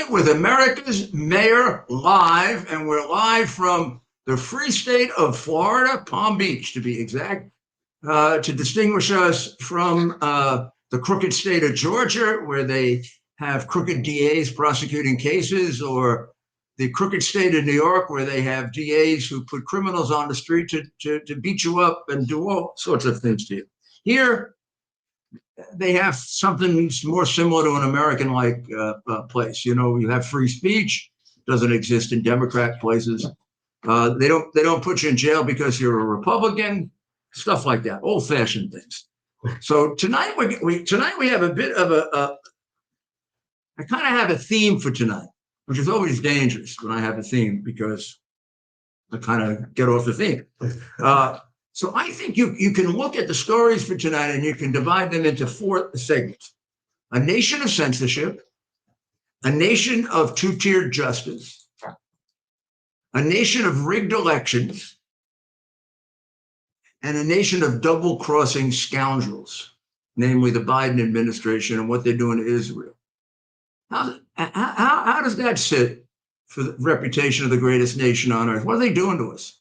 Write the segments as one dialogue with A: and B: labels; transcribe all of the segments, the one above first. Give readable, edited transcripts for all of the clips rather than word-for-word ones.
A: Tonight with America's Mayor live, and we're live from the Free State of Florida, Palm Beach to be exact, to distinguish us from the crooked state of Georgia, where they have crooked DAs prosecuting cases, or the crooked state of New York, where they have DAs who put criminals on the street to beat you up and do all sorts of things to you. Here, they have something more similar to an American-like place. You know, you have free speech. Doesn't exist in Democrat places. They don't put you in jail because you're a Republican. Stuff like that, old-fashioned things. So tonight we have a bit of I kind of have a theme for tonight, which is always dangerous when I have a theme because I kind of get off the theme. So I think you can look at the stories for tonight and you can divide them into four segments: a nation of censorship, a nation of two-tiered justice, a nation of rigged elections, and a nation of double-crossing scoundrels, namely the Biden administration and what they're doing to Israel. How does that sit for the reputation of the greatest nation on earth? What are they doing to us?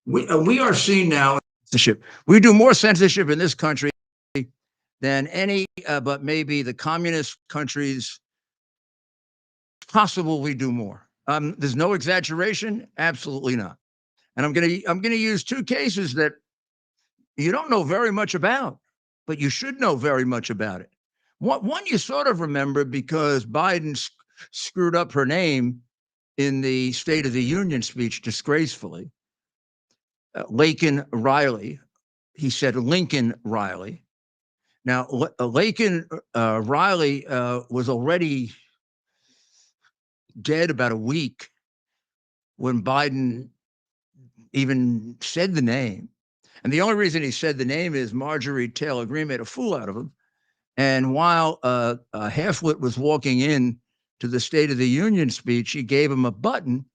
A: We are seen now censorship. We do more censorship in this country than any, but maybe the communist countries. Possible we do more. There's no exaggeration. Absolutely not. And I'm gonna use two cases that you don't know very much about, but you should know very much about it. One you sort of remember because Biden screwed up her name in the State of the Union speech disgracefully. Laken Riley. He said Lincoln Riley. Now, Laken Riley was already dead about a week when Biden even said the name. And the only reason he said the name is Marjorie Taylor Greene made a fool out of him. And while Halfwit was walking in to the State of the Union speech, he gave him a button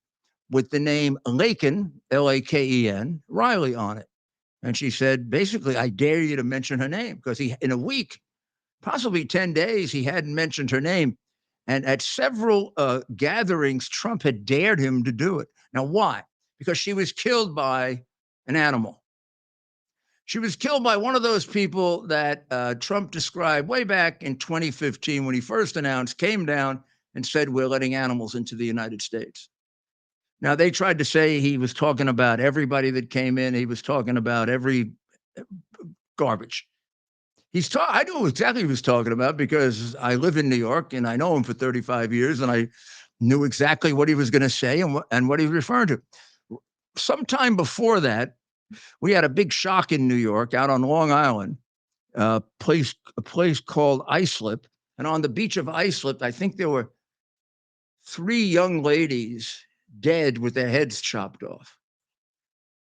A: with the name Laken, Laken, Riley on it. And she said, basically, I dare you to mention her name, because in a week, possibly 10 days, he hadn't mentioned her name. And at several gatherings, Trump had dared him to do it. Now, why? Because she was killed by an animal. She was killed by one of those people that Trump described way back in 2015 when he first announced, came down and said, we're letting animals into the United States. Now, they tried to say he was talking about everybody that came in. He was talking about every garbage. I knew exactly what he was talking about because I live in New York and I know him for 35 years, and I knew exactly what he was going to say and what he was referring to. Sometime before that, we had a big shock in New York out on Long Island, a place called Islip. And on the beach of Islip, I think there were 3 young ladies dead with their heads chopped off,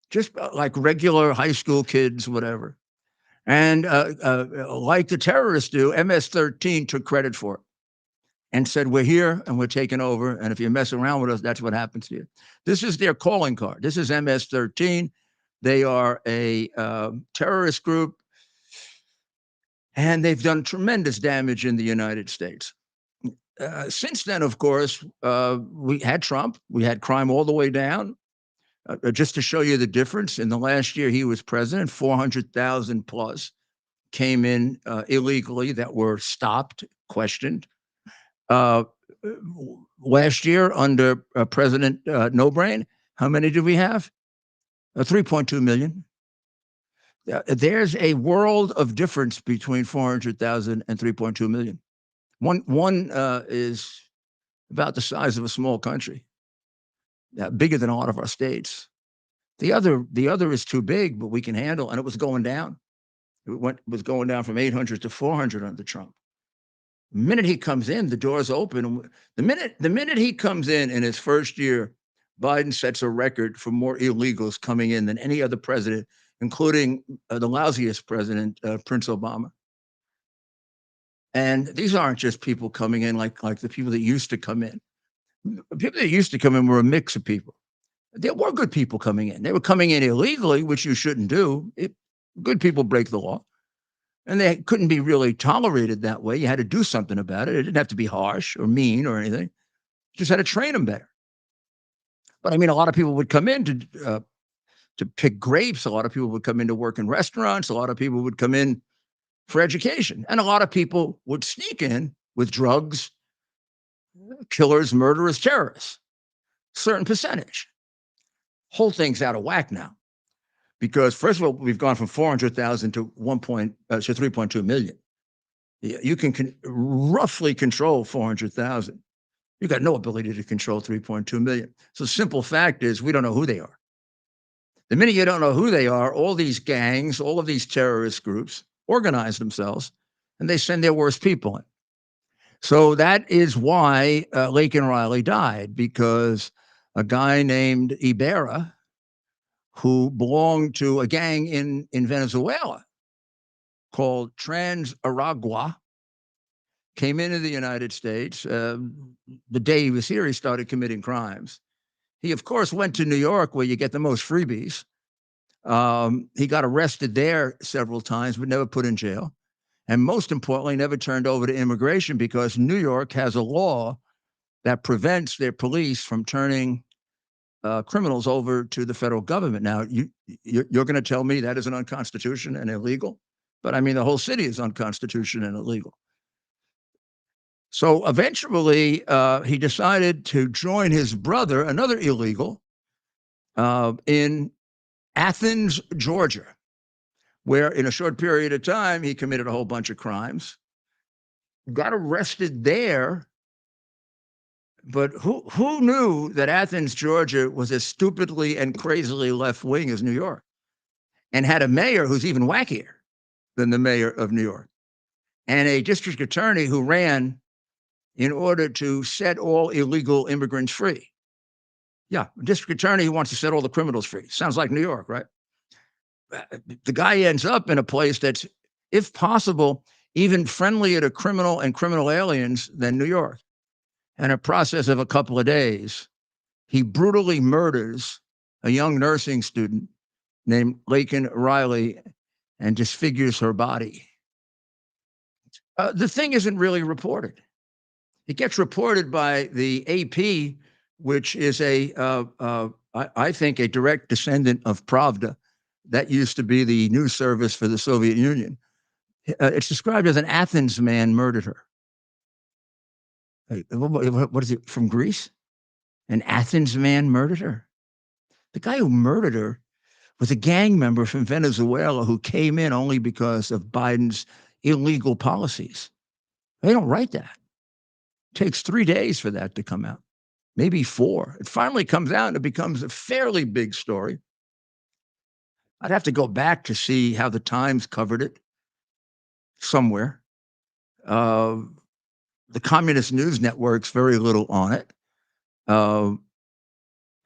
A: just like regular high school kids, whatever. And like the terrorists do, MS-13 took credit for it and said, we're here and we're taking over. And if you mess around with us, that's what happens to you. This is their calling card. This is MS-13. They are a terrorist group, and they've done tremendous damage in the United States. Since then, of course, we had Trump. We had crime all the way down. Just to show you the difference, in the last year he was president, 400,000 plus came in illegally that were stopped, questioned. Last year under President No Brain, how many did we have? 3.2 million. There's a world of difference between 400,000 and 3.2 million. One is about the size of a small country, bigger than a lot of our states. The other is too big, but we can handle, and it was going down. It was going down from 800 to 400 under Trump. The minute he comes in, the doors open. The minute he comes in his first year, Biden sets a record for more illegals coming in than any other president, including the lousiest president, Prince Obama. And these aren't just people coming in like the people that used to come in. The people that used to come in were a mix of people. There were good people coming in. They were coming in illegally, which you shouldn't do. Good people break the law. And they couldn't be really tolerated that way. You had to do something about it. It didn't have to be harsh or mean or anything. Just had to train them better. But I mean, a lot of people would come in to pick grapes. A lot of people would come in to work in restaurants. A lot of people would come in for education, and a lot of people would sneak in with drugs, killers, murderers, terrorists. Certain percentage. Whole thing's out of whack now, because first of all, we've gone from 400,000 to 3.2 million. You can roughly control 400,000. You got no ability to control 3.2 million. So simple fact is we don't know who they are. The minute you don't know who they are, all these gangs, all of these terrorist groups organize themselves and they send their worst people in. So that is why Laken Riley died, because a guy named Ibarra, who belonged to a gang in Venezuela called Trans Aragua, came into the United States. The day he was here, he started committing crimes. He, of course, went to New York, where you get the most freebies. He got arrested there several times, but never put in jail. And most importantly, never turned over to immigration, because New York has a law that prevents their police from turning criminals over to the federal government. Now, you're going to tell me that isn't unconstitutional and illegal? But I mean, the whole city is unconstitutional and illegal. So eventually, he decided to join his brother, another illegal, in Athens, Georgia, where in a short period of time, he committed a whole bunch of crimes, got arrested there. But who knew that Athens, Georgia was as stupidly and crazily left-wing as New York, and had a mayor who's even wackier than the mayor of New York, and a district attorney who ran in order to set all illegal immigrants free. Yeah, a district attorney who wants to set all the criminals free. Sounds like New York, right? The guy ends up in a place that's, if possible, even friendlier to criminal and criminal aliens than New York. In a process of a couple of days, he brutally murders a young nursing student named Laken Riley and disfigures her body. The thing isn't really reported. It gets reported by the AP, which is I think, a direct descendant of Pravda. That used to be the news service for the Soviet Union. It's described as an Athens man murdered her. What is it, from Greece? An Athens man murdered her. The guy who murdered her was a gang member from Venezuela who came in only because of Biden's illegal policies. They don't write that. It takes 3 days for that to come out, maybe 4. It finally comes out and it becomes a fairly big story. I'd have to go back to see how the Times covered it somewhere. The Communist News Network's very little on it. And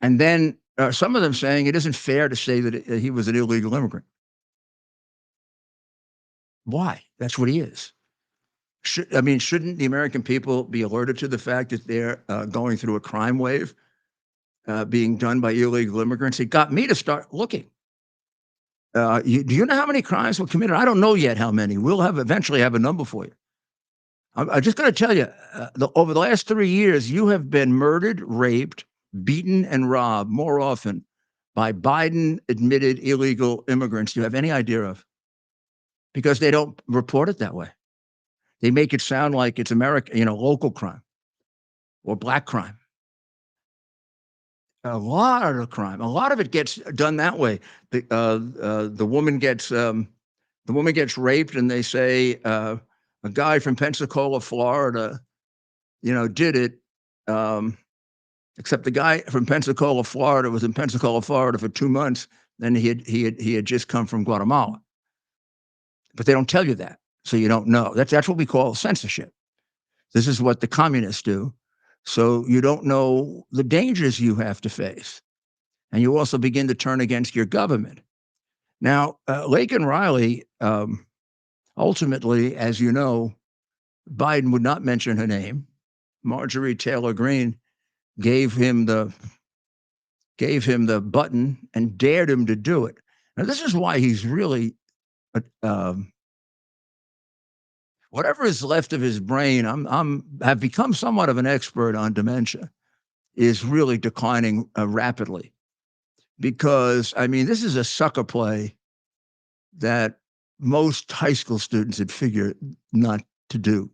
A: then some of them saying it isn't fair to say that he was an illegal immigrant. Why? That's what he is. Shouldn't the American people be alerted to the fact that they're going through a crime wave being done by illegal immigrants? It got me to start looking. Do you know how many crimes were committed? I don't know yet how many. We'll eventually have a number for you. I'm just going to tell you, over the last 3 years, you have been murdered, raped, beaten, and robbed more often by Biden-admitted illegal immigrants do you have any idea of, because they don't report it that way. They make it sound like it's America, local crime or black crime. A lot of the crime, a lot of it gets done that way. The woman gets raped, and they say a guy from Pensacola, Florida, did it. Except the guy from Pensacola, Florida, was in Pensacola, Florida for 2 months. Then he had just come from Guatemala. But they don't tell you that, so you don't know. That's what we call censorship. This is what the communists do. So you don't know the dangers you have to face. And you also begin to turn against your government. Now, Laken Riley, ultimately, as you know, Biden would not mention her name. Marjorie Taylor Greene gave him the button and dared him to do it. Now, this is why he's really, whatever is left of his brain, have become somewhat of an expert on dementia. is really declining rapidly. Because, I mean, this is a sucker play that most high school students would figure not to do.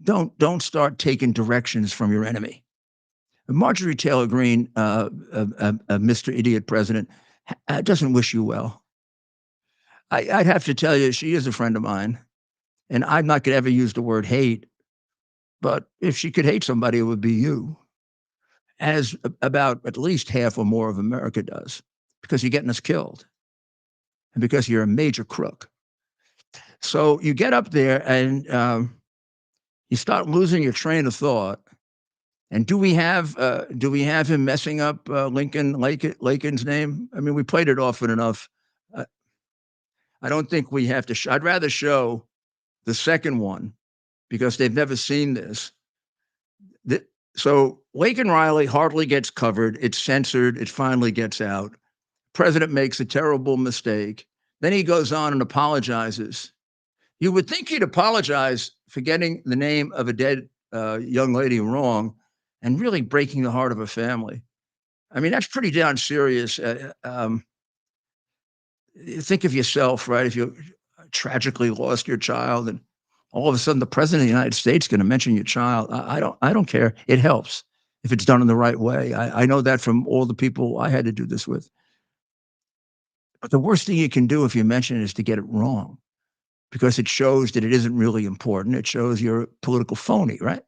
A: Don't start taking directions from your enemy. Marjorie Taylor Greene, Mr. Idiot President, doesn't wish you well. I'd have to tell you, she is a friend of mine, and I'm not going to ever use the word hate, but if she could hate somebody, it would be you, as about at least half or more of America does, because you're getting us killed and because you're a major crook. So you get up there and you start losing your train of thought. And do we have him messing up Lincoln's name? I mean, we played it often enough. I don't think we have to. I'd rather show the second one because they've never seen this. So Lincoln Riley hardly gets covered. It's censored. It finally gets out. President makes a terrible mistake. Then he goes on and apologizes. You would think he'd apologize for getting the name of a dead young lady wrong and really breaking the heart of a family. I mean, that's pretty darn serious. Think of yourself, right? If you tragically lost your child and all of a sudden the president of the United States is going to mention your child. I don't care. It helps if it's done in the right way. I know that from all the people I had to do this with. But the worst thing you can do if you mention it is to get it wrong, because it shows that it isn't really important. It shows you're a political phony, right?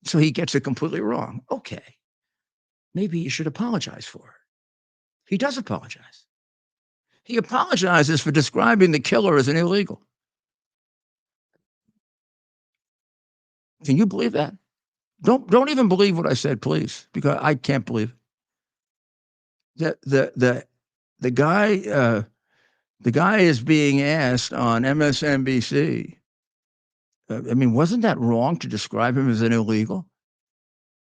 A: So he gets it completely wrong. Okay. Maybe you should apologize for it. He does apologize. He apologizes for describing the killer as an illegal. Can you believe that? Don't even believe what I said, please, because I can't believe it. The guy is being asked on MSNBC. I mean, wasn't that wrong to describe him as an illegal?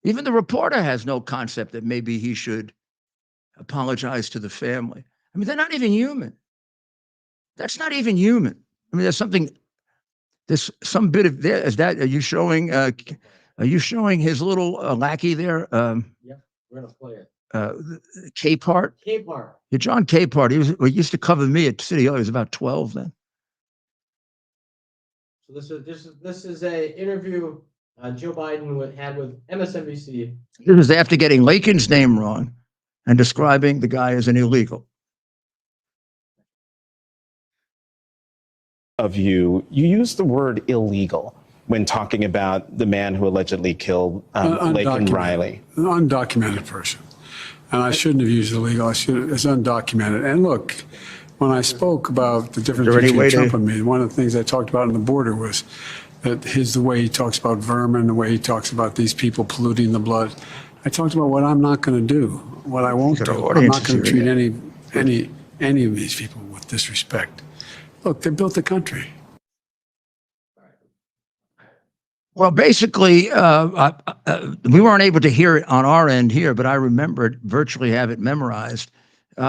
A: Even the reporter has no concept that maybe he should apologize to the family. I mean, they're not even human. That's not even human. I mean, there's some bit of there. Is that, are you showing his little lackey there?
B: Yeah, we're gonna play it.
A: Capehart.
B: Capehart.
A: Yeah, John Capehart. He used to cover me at City Hall. He was about 12 then.
B: So this is a interview Joe Biden had with MSNBC.
A: This was after getting Lincoln's name wrong and describing the guy as an illegal.
C: Of you use the word illegal when talking about the man who allegedly killed Lincoln Riley.
D: An undocumented person. And I shouldn't have used illegal. It's undocumented. And look, when I spoke about the difference between Trump and me, one of the things I talked about on the border was that the way he talks about vermin, the way he talks about these people polluting the blood. I talked about what I'm not going to do, what I won't do. I'm not going to treat any of these people with disrespect. Look, they built the country.
A: Well, basically, we weren't able to hear it on our end here, but I remembered virtually have it memorized.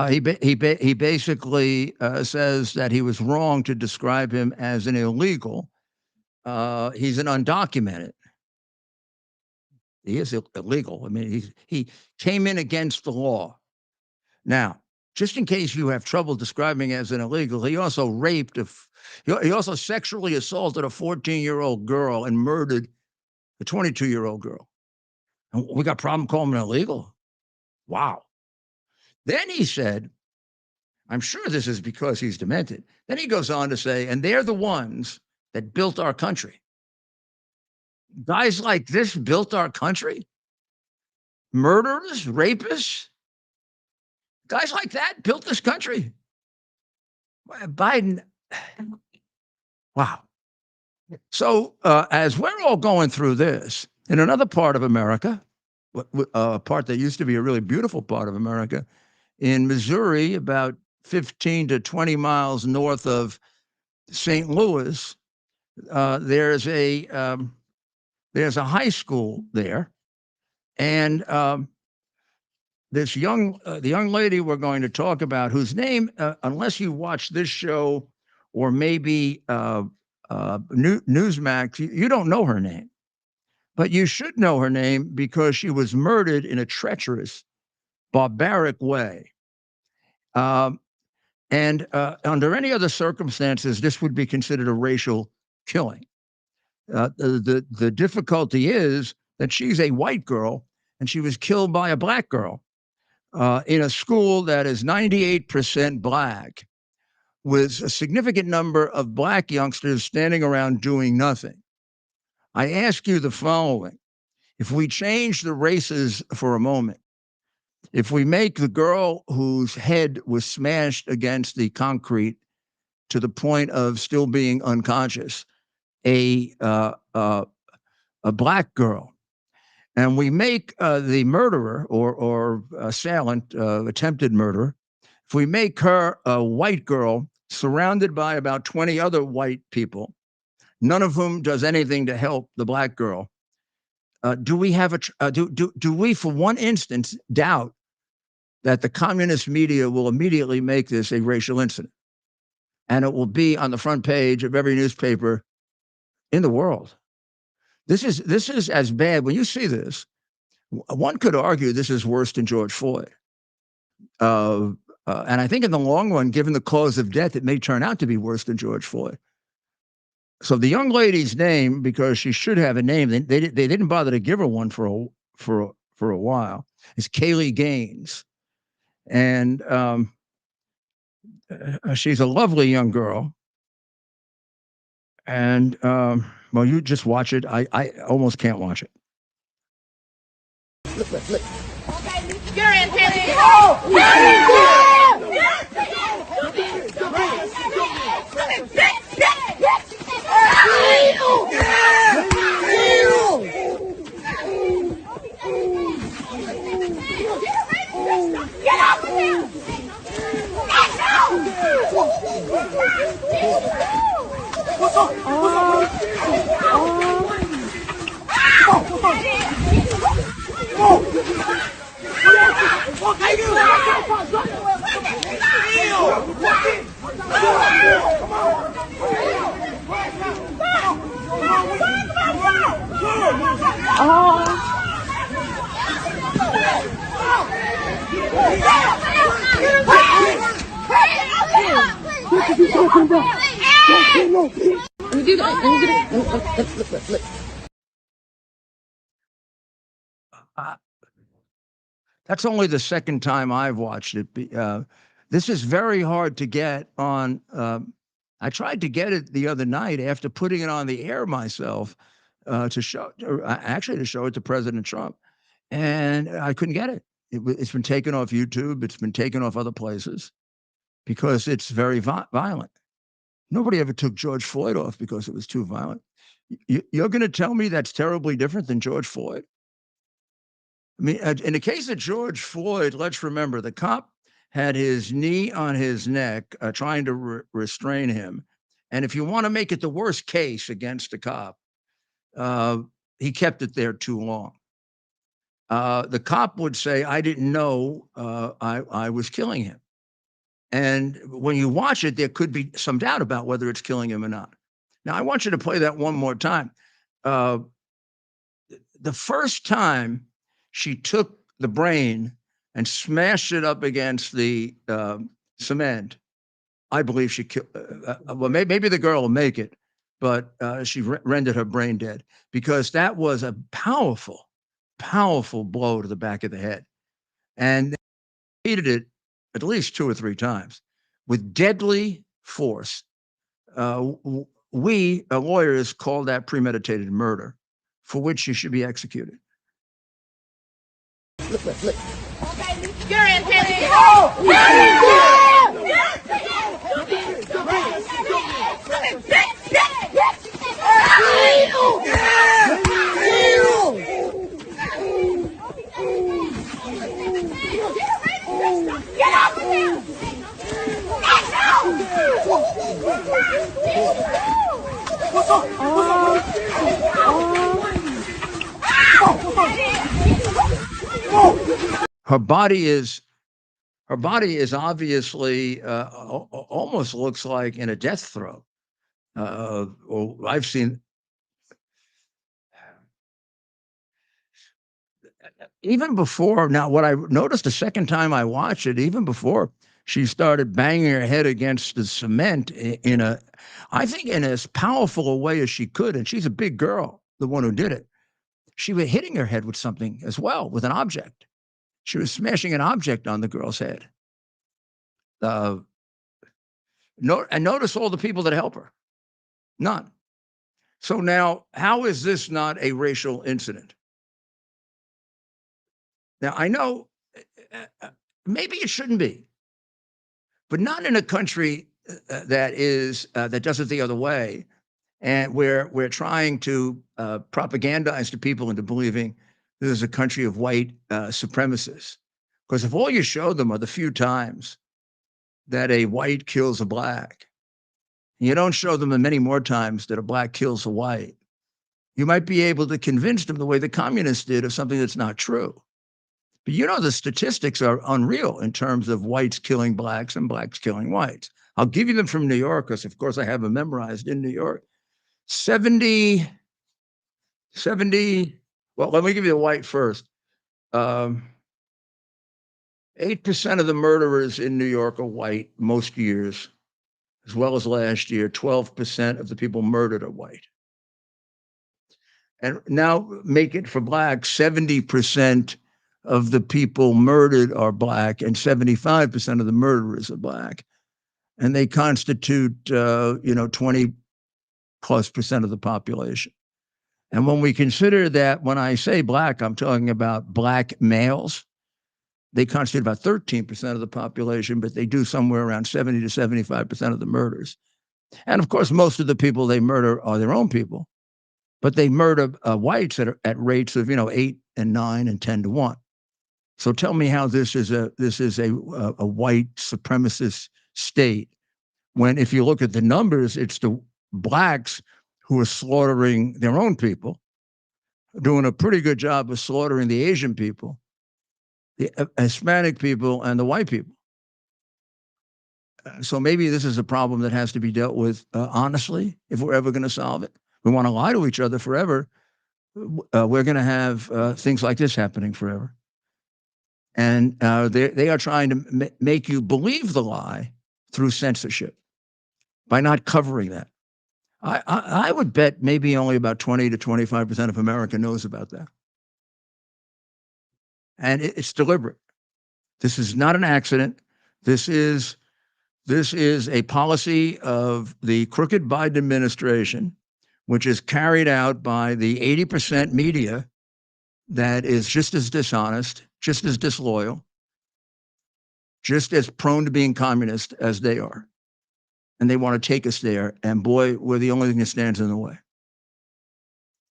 A: He basically says that he was wrong to describe him as an illegal. He's an undocumented. He is illegal. I mean, he came in against the law. Now, just in case you have trouble describing as an illegal, he also raped he also sexually assaulted a 14-year-old girl and murdered a 22-year-old girl. And we got a problem calling him illegal. Wow. Then he said, I'm sure this is because he's demented. Then he goes on to say, and they're the ones that built our country. Guys like this built our country? Murderers, rapists? Guys like that built this country? Biden, wow. So as we're all going through this, in another part of America, a part that used to be a really beautiful part of America, in Missouri, about 15 to 20 miles north of St. Louis, there's a high school there, and the young lady we're going to talk about, whose name, unless you watch this show or maybe Newsmax, you don't know her name. But you should know her name because she was murdered in a treacherous, barbaric way. And under any other circumstances, this would be considered a racial killing. The difficulty is that she's a white girl and she was killed by a black girl in a school that is 98% black, with a significant number of black youngsters standing around doing nothing. I ask you the following. If we change the races for a moment, if we make the girl whose head was smashed against the concrete to the point of still being unconscious a black girl, and we make the murderer or assailant, attempted murderer, if we make her a white girl surrounded by about 20 other white people, none of whom does anything to help the black girl, do we have do we for one instance doubt that the communist media will immediately make this a racial incident, and it will be on the front page of every newspaper in the world? This is as bad. When you see this, one could argue this is worse than George Floyd. And I think in the long run, given the cause of death, it may turn out to be worse than George Floyd. So the young lady's name, because she should have a name, they didn't bother to give her one for a while, is Kaylee Gaines. And she's a lovely young girl. And well, you just watch it. I almost can't watch it. Look.
E: You're in here. Get off of him!
A: That's only the second time I've watched it. This is very hard to get on. I tried to get it the other night after putting it on the air myself to show it to President Trump, and I couldn't get it. It's been taken off YouTube. It's been taken off other places because it's very violent. Nobody ever took George Floyd off because it was too violent. You're going to tell me that's terribly different than George Floyd? I mean, in the case of George Floyd, let's remember the cop had his knee on his neck, trying to restrain him. And if you want to make it the worst case against the cop, he kept it there too long. The cop would say, I didn't know I was killing him. And when you watch it, there could be some doubt about whether it's killing him or not. Now, I want you to play that one more time. The first time she took the brain and smashed it up against the cement, I believe she killed. Well, maybe the girl will make it, but she rendered her brain dead, because that was a powerful, powerful blow to the back of the head. And they repeated it at least 2 or 3 times with deadly force. We lawyers call that premeditated murder, for which she should be executed. Look.
E: You're in here. Get off of him!
A: Her body is obviously almost looks like in a death throw. I've seen. even before, now what I noticed the second time I watched it, even before she started banging her head against the cement in a, I think in as powerful a way as she could, and she's a big girl, the one who did it, she was hitting her head with something as well, with an object. She was smashing an object on the girl's head. And notice all the people that help her. None. So now, how is this not a racial incident? Now, I know maybe it shouldn't be, but not in a country that does it the other way, and where we're trying to propagandize to people into believing this is a country of white supremacists. Because if all you show them are the few times that a white kills a black, you don't show them the many more times that a black kills a white, you might be able to convince them the way the communists did of something that's not true. But you know, the statistics are unreal in terms of whites killing blacks and blacks killing whites. I'll give you them from New York, because of course I have them memorized in New York. 70, well, let me give you the white first. 8% of the murderers in New York are white most years, as well as last year. 12% of the people murdered are white. And now make it for blacks, 70% of the people murdered are black, and 75% of the murderers are black. And they constitute, 20 plus percent of the population. And when we consider that, when I say black, I'm talking about black males. They constitute about 13% of the population, but they do somewhere around 70 to 75% of the murders. And of course, most of the people they murder are their own people, but they murder whites at rates of 8 and 9 and 10 to 1. So tell me how this is a white supremacist state, when if you look at the numbers, it's the blacks who are slaughtering their own people, doing a pretty good job of slaughtering the Asian people, the Hispanic people, and the white people. So maybe this is a problem that has to be dealt with honestly, if we're ever going to solve it. We want to lie to each other forever. We're going to have things like this happening forever. And they are trying to make you believe the lie through censorship by not covering that. I would bet maybe only about 20 to 25% of America knows about that. And it's deliberate. This is not an accident. This is a policy of the crooked Biden administration, which is carried out by the 80% media that is just as dishonest, just as disloyal, just as prone to being communist as they are. And they want to take us there. And boy, we're the only thing that stands in the way.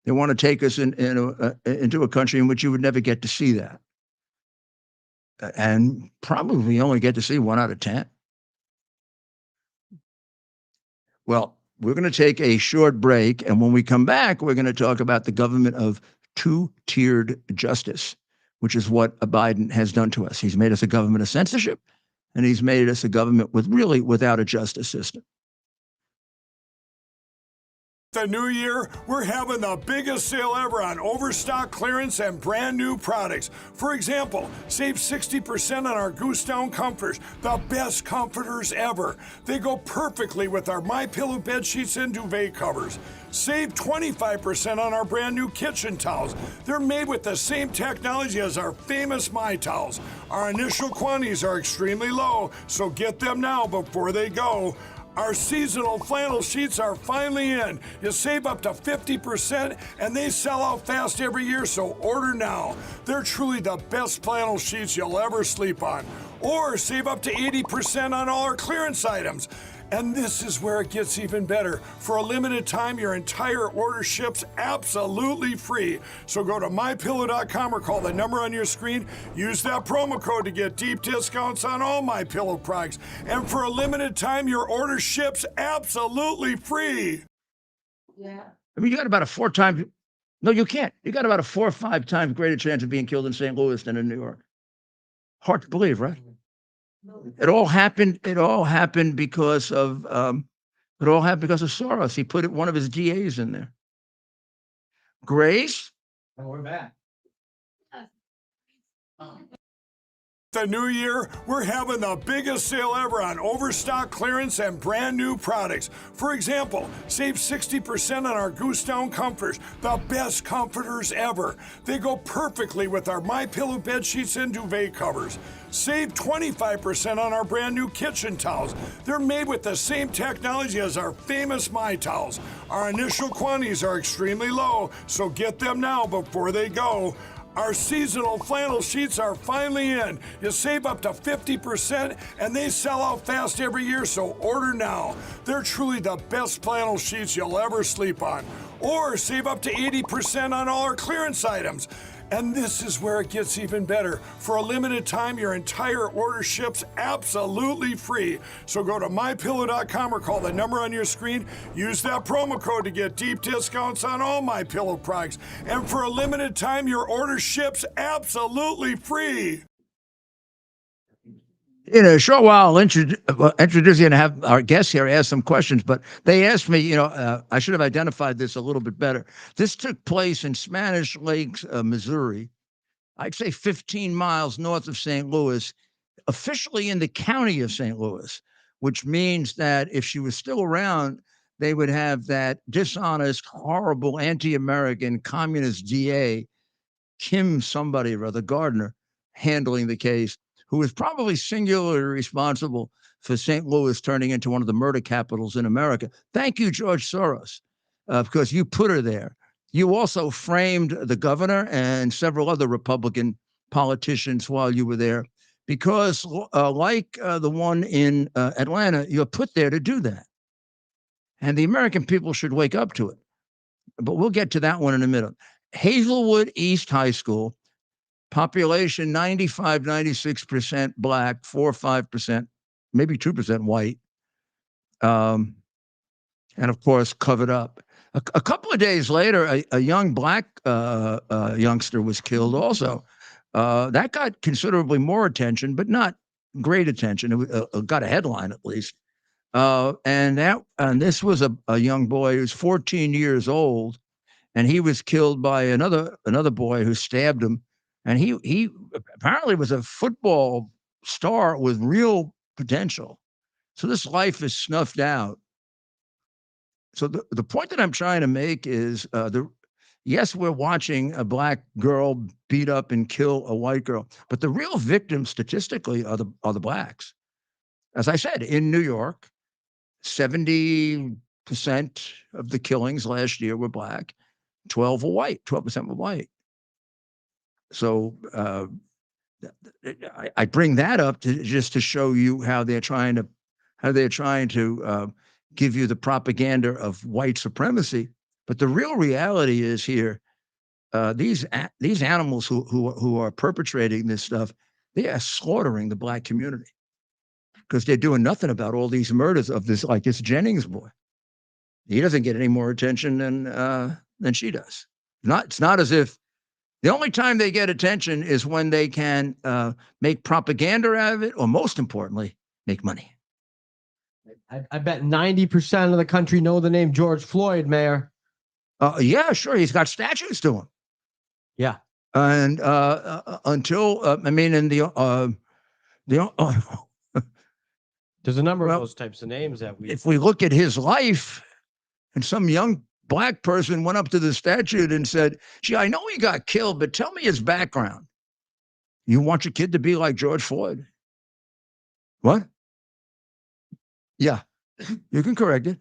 A: They want to take us into a country in which you would never get to see that. And probably only get to see 1 out of 10. Well, we're going to take a short break. And when we come back, we're going to talk about the government of two-tiered justice, which is what Biden has done to us. He's made us a government of censorship, and he's made us a government without a justice system.
F: The new year, we're having the biggest sale ever on overstock clearance and brand new products. For example, save 60% on our Goose Down comforters, the best comforters ever. They go perfectly with our MyPillow bed sheets and duvet covers. Save 25% on our brand new kitchen towels. They're made with the same technology as our famous My Towels. Our initial quantities are extremely low, so get them now before they go. Our seasonal flannel sheets are finally in. You save up to 50%, and they sell out fast every year, so order now. They're truly the best flannel sheets you'll ever sleep on. Or save up to 80% on all our clearance items. And this is where it gets even better. For a limited time, your entire order ships absolutely free. So go to MyPillow.com or call the number on your screen. Use that promo code to get deep discounts on all MyPillow products. And for a limited time, your order ships absolutely free.
A: Yeah. I mean, you got about a 4 times, no, you can't. You got about a 4 or 5 times greater chance of being killed in St. Louis than in New York. Hard to believe, right? It all happened because of Soros. He put one of his DAs in there. Grace?
B: And we're back.
F: The new year, we're having the biggest sale ever on overstock clearance and brand new products. For example, save 60% on our Goose Down comforters, the best comforters ever. They go perfectly with our MyPillow bed sheets and duvet covers. Save 25% on our brand new kitchen towels. They're made with the same technology as our famous My Towels. Our initial quantities are extremely low, so get them now before they go. Our seasonal flannel sheets are finally in. You save up to 50% and they sell out fast every year, so order now. They're truly the best flannel sheets you'll ever sleep on. Or save up to 80% on all our clearance items. And this is where it gets even better. For a limited time, your entire order ships absolutely free. So go to mypillow.com or call the number on your screen. Use that promo code to get deep discounts on all MyPillow products. And for a limited time, your order ships absolutely free.
A: In a short while, I'll introduce you and have our guests here ask some questions. But they asked me, I should have identified this a little bit better. This took place in Spanish Lakes, Missouri. I'd say 15 miles north of St. Louis, officially in the county of St. Louis, which means that if she was still around, they would have that dishonest, horrible, anti-American communist DA, Kim somebody or other, Gardner, handling the case, who was probably singularly responsible for St. Louis turning into one of the murder capitals in America. Thank you, George Soros, because you put her there. You also framed the governor and several other Republican politicians while you were there, because like the one in Atlanta, you're put there to do that. And the American people should wake up to it. But we'll get to that one in a minute. Hazelwood East High School, population 95, 96% black, 4 or 5%, maybe 2% white. And of course, covered up. A couple of days later, a young black youngster was killed also. That got considerably more attention, but not great attention. It got a headline at least. And this was a young boy who was 14 years old, and he was killed by another boy who stabbed him. And he apparently was a football star with real potential. So this life is snuffed out. So the point that I'm trying to make is yes, we're watching a black girl beat up and kill a white girl, but the real victims statistically are the blacks. As I said, in New York, 70% of the killings last year were black, 12% were white. So I bring that up just to show you how they're trying to give you the propaganda of white supremacy. But the real reality is here, these animals who are perpetrating this stuff, they are slaughtering the black community because they're doing nothing about all these murders of this Jennings boy. He doesn't get any more attention than she does. It's not as if the only time they get attention is when they can make propaganda out of it, or most importantly, make money.
B: I bet 90% of the country know the name George Floyd, Mayor.
A: Yeah, sure. He's got statues to him.
B: Yeah.
A: And until
B: there's a number of those types of names that
A: if we look at his life, and some young black person went up to the statue and said, "Gee, I know he got killed, but tell me his background. You want your kid to be like George Floyd?" What? Yeah, you can correct it.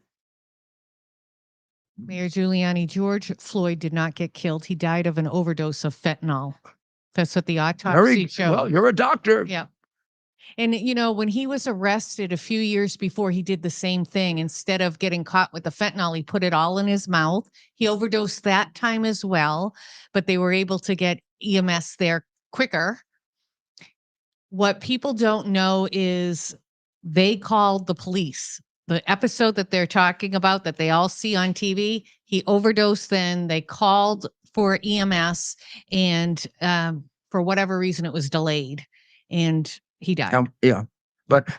G: Mayor Giuliani, George Floyd did not get killed. He died of an overdose of fentanyl. That's what the autopsy showed.
A: Well, you're a doctor.
G: Yeah. And, when he was arrested a few years before, he did the same thing. Instead of getting caught with the fentanyl, he put it all in his mouth. He overdosed that time as well, but they were able to get EMS there quicker. What people don't know is they called the police. The episode that they're talking about that they all see on TV, he overdosed then. They called for EMS, and for whatever reason, it was delayed, and he died.
A: Yeah.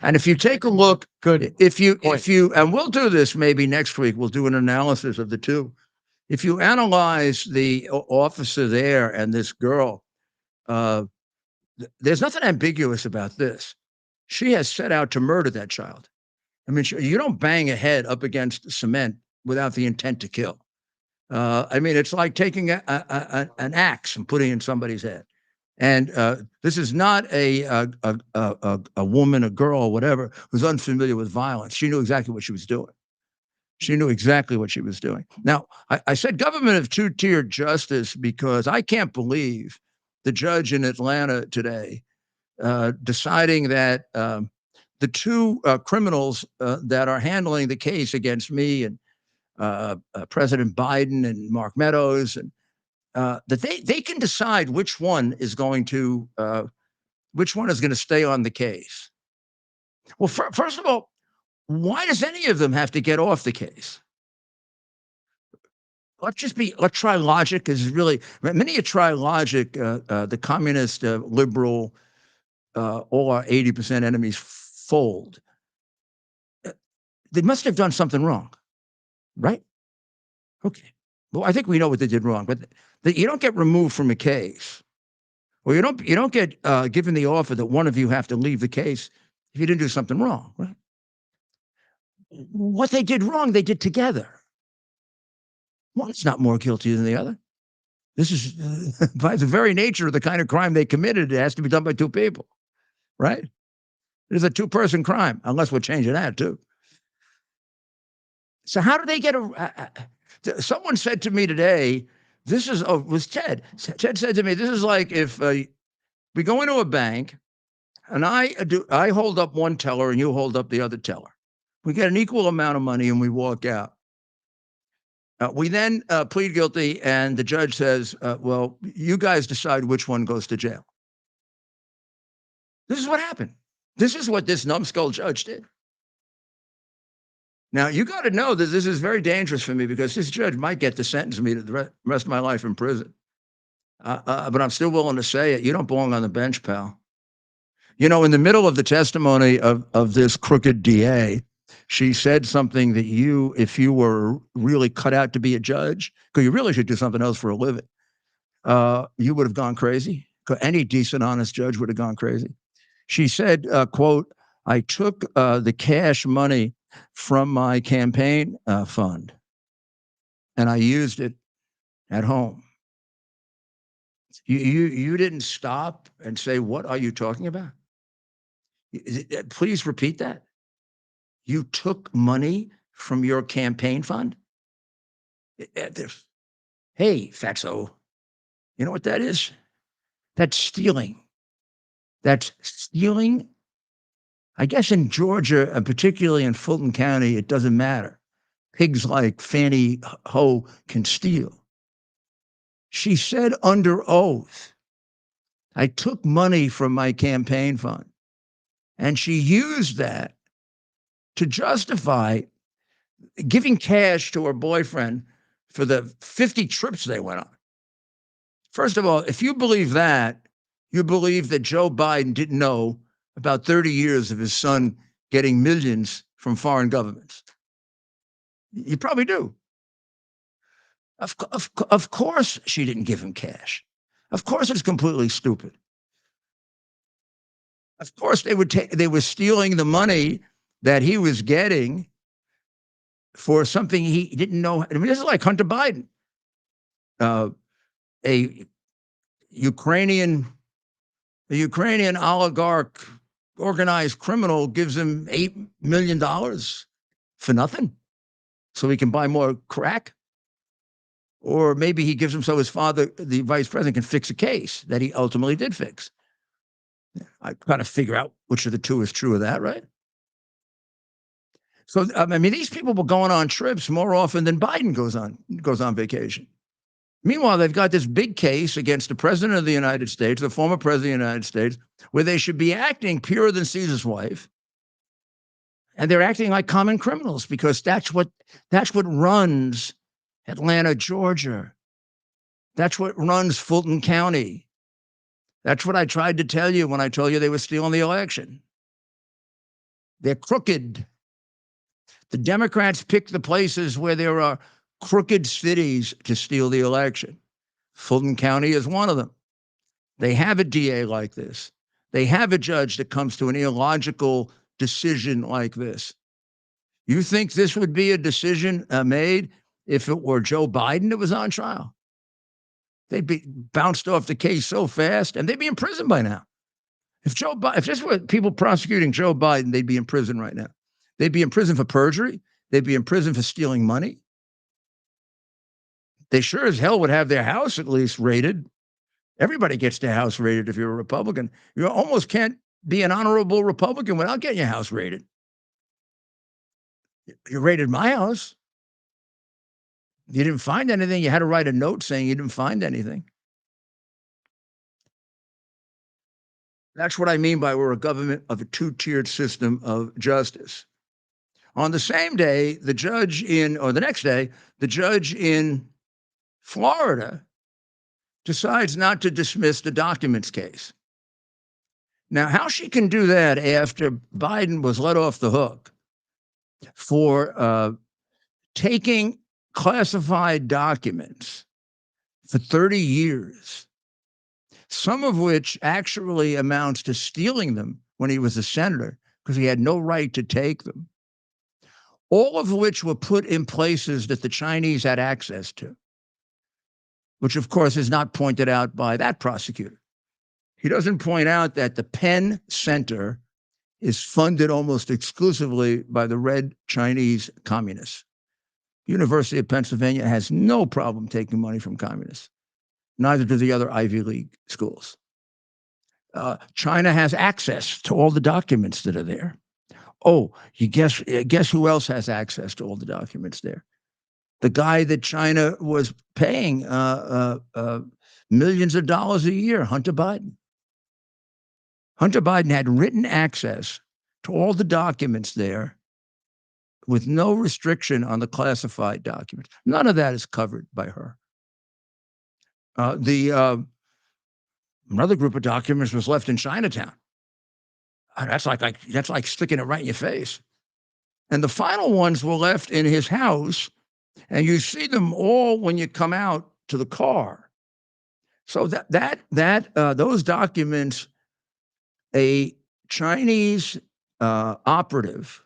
A: And if you take a look, if you, and we'll do this maybe next week, we'll do an analysis of the two. If you analyze the officer there and this girl, there's nothing ambiguous about this. She has set out to murder that child. I mean, you don't bang a head up against cement without the intent to kill. I mean, it's like taking an axe and putting it in somebody's head. And this is not a woman, a girl, whatever, who's unfamiliar with violence. She knew exactly what she was doing. She knew exactly what she was doing. Now, I said government of two-tier justice because I can't believe the judge in Atlanta today deciding that the two criminals that are handling the case against me and President Biden and Mark Meadows, and that they can decide which one is going to stay on the case. Well, first of all, why does any of them have to get off the case? Let's try logic. Because really, many you try logic, the communist, liberal, all our 80% enemies fold. They must have done something wrong, right? Okay. Well, I think we know what they did wrong, but you don't get removed from a case, or you don't get given the offer that one of you have to leave the case if you didn't do something wrong, right? What they did wrong, they did together. One's not more guilty than the other. This is by the very nature of the kind of crime they committed, it has to be done by two people, right? It is a two-person crime, unless we're changing that too. So how do they get someone said to me today, it was Ted. Ted said to me, this is like if we go into a bank and I hold up one teller and you hold up the other teller. We get an equal amount of money and we walk out. We then plead guilty and the judge says, well, you guys decide which one goes to jail. This is what happened. This is what this numbskull judge did. Now, you got to know that this is very dangerous for me because this judge might get to sentence me to the rest of my life in prison. But I'm still willing to say it. You don't belong on the bench, pal. You know, in the middle of the testimony of this crooked DA, she said something that if you were really cut out to be a judge, because you really should do something else for a living, you would have gone crazy. Any decent, honest judge would have gone crazy. She said, quote, I took the cash money from my campaign fund and I used it at home. You didn't stop and say, what are you talking about? Please repeat that. You took money from your campaign fund? Hey, fatso, you know what that is? That's stealing. That's stealing. I guess in Georgia, and particularly in Fulton County, it doesn't matter. Pigs like Fannie Ho can steal. She said under oath, I took money from my campaign fund, and she used that to justify giving cash to her boyfriend for the 50 trips they went on. First of all, if you believe that, you believe that Joe Biden didn't know about 30 years of his son getting millions from foreign governments. You probably do. Of course she didn't give him cash. Of course it's completely stupid. Of course they were stealing the money that he was getting for something he didn't know. I mean, this is like Hunter Biden. A Ukrainian oligarch, organized criminal gives him $8 million for nothing so he can buy more crack. Or maybe he gives him so his father, the vice president, can fix a case that he ultimately did fix. I got to figure out which of the two is true of that, right? So, I mean, these people were going on trips more often than Biden goes on vacation. Meanwhile, they've got this big case against the president of the United States, the former president of the United States, where they should be acting purer than Caesar's wife. And they're acting like common criminals because that's what runs Atlanta, Georgia. That's what runs Fulton County. That's what I tried to tell you when I told you they were stealing the election. They're crooked. The Democrats pick the places where there are crooked cities to steal the election. Fulton County is one of them. They have a DA like this. they have a judge that comes to an illogical decision like this. You think this would be a decision made if it were Joe Biden that was on trial? They'd be bounced off the case so fast, and they'd be in prison by now. If this were people prosecuting Joe Biden, they'd be in prison right now. They'd be in prison for perjury. They'd be in prison for stealing money. They sure as hell would have their house at least raided. Everybody gets their house raided if you're a Republican. You almost can't be an honorable Republican without getting your house raided. You raided my house. You didn't find anything. You had to write a note saying you didn't find anything. That's what I mean by we're a government of a two-tiered system of justice. On the same day, the next day, the judge in Florida decides not to dismiss the documents case. Now, how she can do that after Biden was let off the hook for taking classified documents for 30 years, some of which actually amounts to stealing them when he was a senator because he had no right to take them, all of which were put in places that the Chinese had access to, which of course is not pointed out by that prosecutor. He doesn't point out that the Penn Center is funded almost exclusively by the red Chinese communists. University of Pennsylvania has no problem taking money from communists. Neither do the other Ivy League schools. China has access to all the documents that are there. Oh, you guess who else has access to all the documents there? The guy that China was paying millions of dollars a year, Hunter Biden. Hunter Biden had written access to all the documents there with no restriction on the classified documents. None of that is covered by her. Another group of documents was left in Chinatown. That's like sticking it right in your face. And the final ones were left in his house, and you see them all when you come out to the car. So those documents, a Chinese operative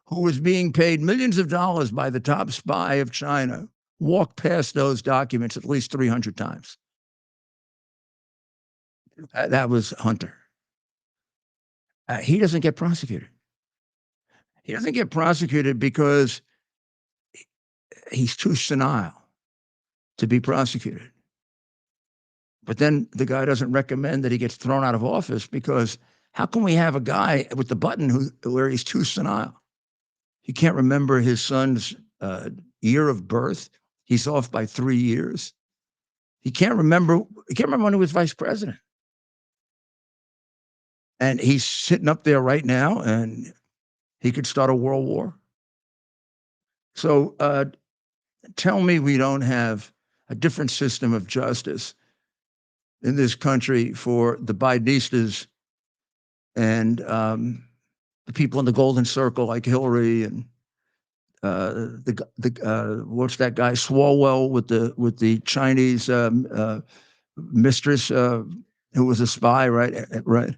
A: who was being paid millions of dollars by the top spy of China walked past those documents at least 300 times. That was Hunter. He doesn't get prosecuted. He doesn't get prosecuted because he's too senile to be prosecuted. But then the guy doesn't recommend that he gets thrown out of office because how can we have a guy with the button where he's too senile? He can't remember his son's year of birth. He's off by 3 years. He can't remember when he was vice president. And he's sitting up there right now, and he could start a world war. So tell me we don't have a different system of justice in this country for the Bidenistas and the people in the golden circle like Hillary and what's that guy Swalwell with the Chinese mistress who was a spy, right? Right.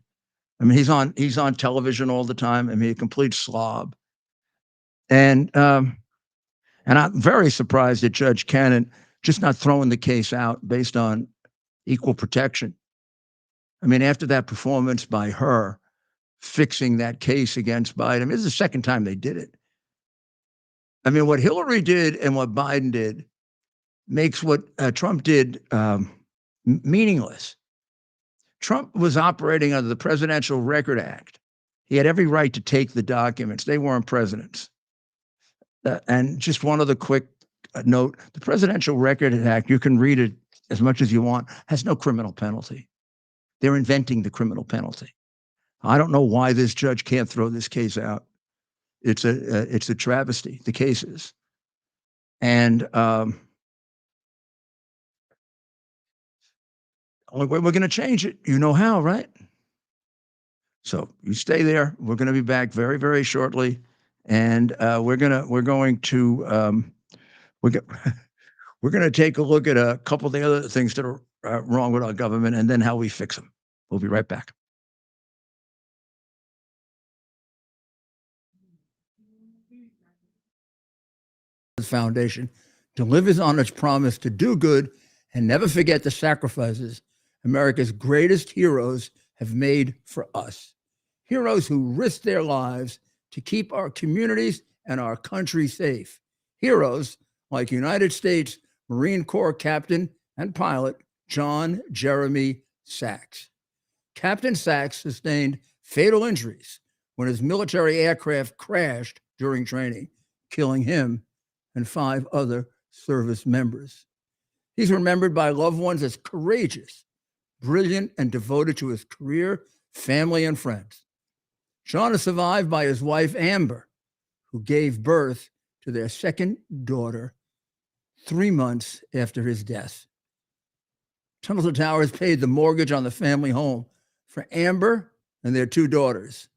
A: I mean, he's on television all the time. I mean, a complete slob. And I'm very surprised at Judge Cannon just not throwing the case out based on equal protection. I mean, after that performance by her fixing that case against Biden, I mean, this is the second time they did it. I mean, what Hillary did and what Biden did makes what Trump did meaningless. Trump was operating under the Presidential Record Act. He had every right to take the documents. They weren't presidents. And just one other quick note, the Presidential Record Act, you can read it as much as you want, has no criminal penalty. They're inventing the criminal penalty. I don't know why this judge can't throw this case out. It's a travesty, the cases. And only way we're going to change it, you know how, right? So you stay there. We're going to be back very, very shortly, and we're going to take a look at a couple of the other things that are wrong with our government, and then how we fix them. We'll be right back. Foundation delivers on its promise to do good and never forget the sacrifices America's greatest heroes have made for us. Heroes who risked their lives to keep our communities and our country safe. Heroes like United States Marine Corps Captain and pilot John Jeremy Sachs. Captain Sachs sustained fatal injuries when his military aircraft crashed during training, killing him and 5 other service members. He's remembered by loved ones as courageous, brilliant, and devoted to his career, family, and friends. Sean is survived by his wife, Amber, who gave birth to their second daughter 3 months after his death. Tunnels to Towers paid the mortgage on the family home for Amber and their 2 daughters.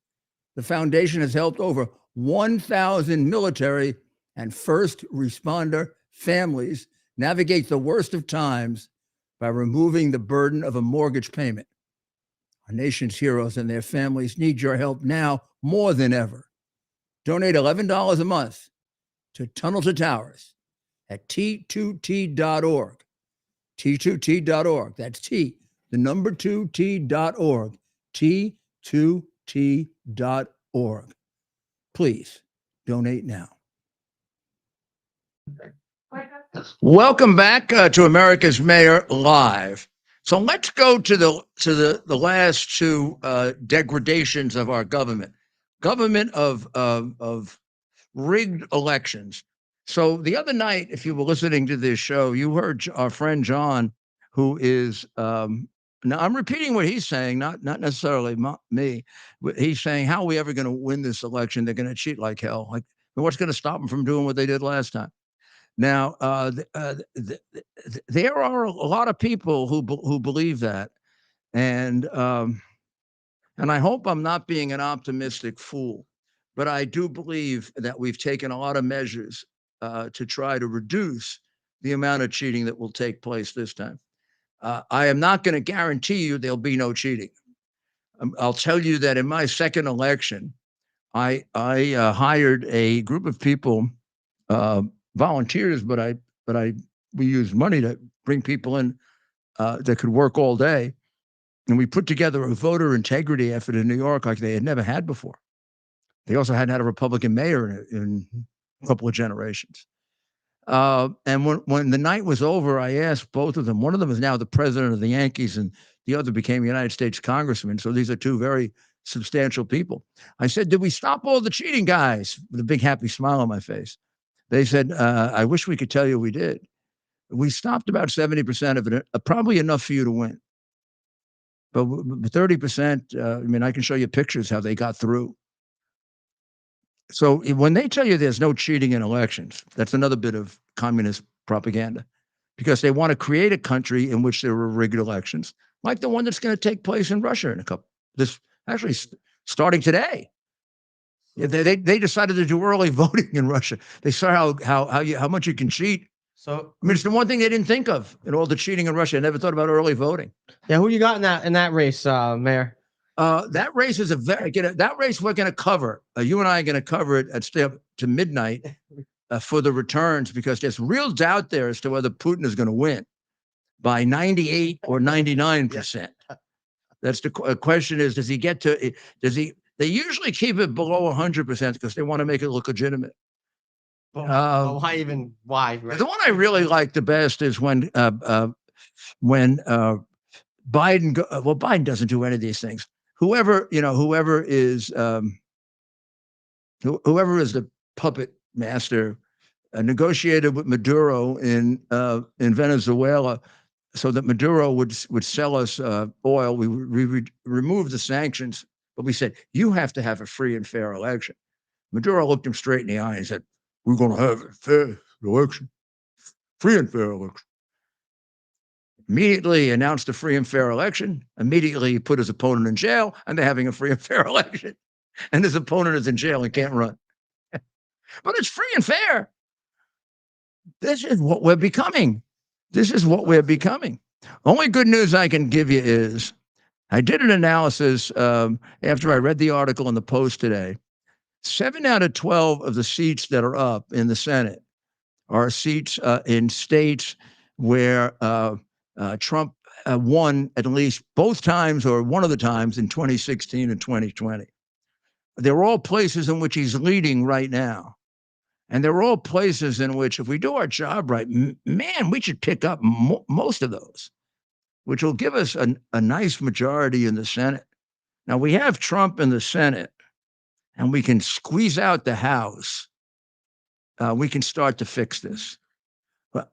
A: The foundation has helped over 1,000 military and first responder families navigate the worst of times by removing the burden of a mortgage payment. Our nation's heroes and their families need your help now more than ever. Donate $11 a month to Tunnel to Towers at T2T.org. T2T.org. That's T, the number 2T.org. T2T.org. Please donate now. Welcome back to America's Mayor Live. So let's go to the last 2 degradations of our government of rigged elections. So the other night, if you were listening to this show, you heard our friend John, who is now I'm repeating what he's saying, not necessarily me. He's saying, how are we ever going to win this election? They're going to cheat like hell. Like, what's going to stop them from doing what they did last time? Now, there are a lot of people who believe that, and I hope I'm not being an optimistic fool, but I do believe that we've taken a lot of measures to try to reduce the amount of cheating that will take place this time. I am not going to guarantee you there'll be no cheating. I'll tell you that in my second election, I hired a group of people. Volunteers, but we used money to bring people in that could work all day, and we put together a voter integrity effort in New York like they had never had before. They also hadn't had a Republican mayor in a couple of generations. And when the night was over, I asked both of them. One of them is now the president of the Yankees, and the other became a United States congressman. So these are 2 very substantial people. I said, "Did we stop all the cheating, guys?" With a big happy smile on my face. They said, "I wish we could tell you we did. We stopped about 70% of it, probably enough for you to win. But 30%, I mean, I can show you pictures how they got through." So when they tell you there's no cheating in elections, that's another bit of communist propaganda, because they want to create a country in which there are rigged elections, like the one that's going to take place in Russia in starting today. They decided to do early voting in Russia. They saw how much you can cheat.
B: So
A: I mean, it's the one thing they didn't think of in all the cheating in Russia. I never thought about early voting.
B: yeah, who you got in that race, Mayor?
A: That race is that race we're going to cover. You and I are going to cover it at stay up to midnight for the returns, because there's real doubt there as to whether Putin is going to win by 98 or 99%. That's the question: is does he get to? They usually keep it below 100% because they want to make it look legitimate.
B: Why? Right?
A: The one I really like the best is when Biden. Biden doesn't do any of these things. Whoever is the puppet master negotiated with Maduro in Venezuela so that Maduro would sell us oil. We removed the sanctions, but we said, you have to have a free and fair election. Maduro looked him straight in the eye and said, we're going to have a fair election, free and fair election. Immediately announced a free and fair election. Immediately he put his opponent in jail, and they're having a free and fair election. And his opponent is in jail and can't run. But it's free and fair. This is what we're becoming. This is what we're becoming. Only good news I can give you is I did an analysis after I read the article in the Post today. 7 out of 12 of the seats that are up in the Senate are seats in states where Trump won at least both times or one of the times in 2016 and 2020. They're all places in which he's leading right now. And they're all places in which, if we do our job right, man, we should pick up most of those, which will give us a nice majority in the Senate. Now, we have Trump in the Senate, and we can squeeze out the House. We can start to fix this. But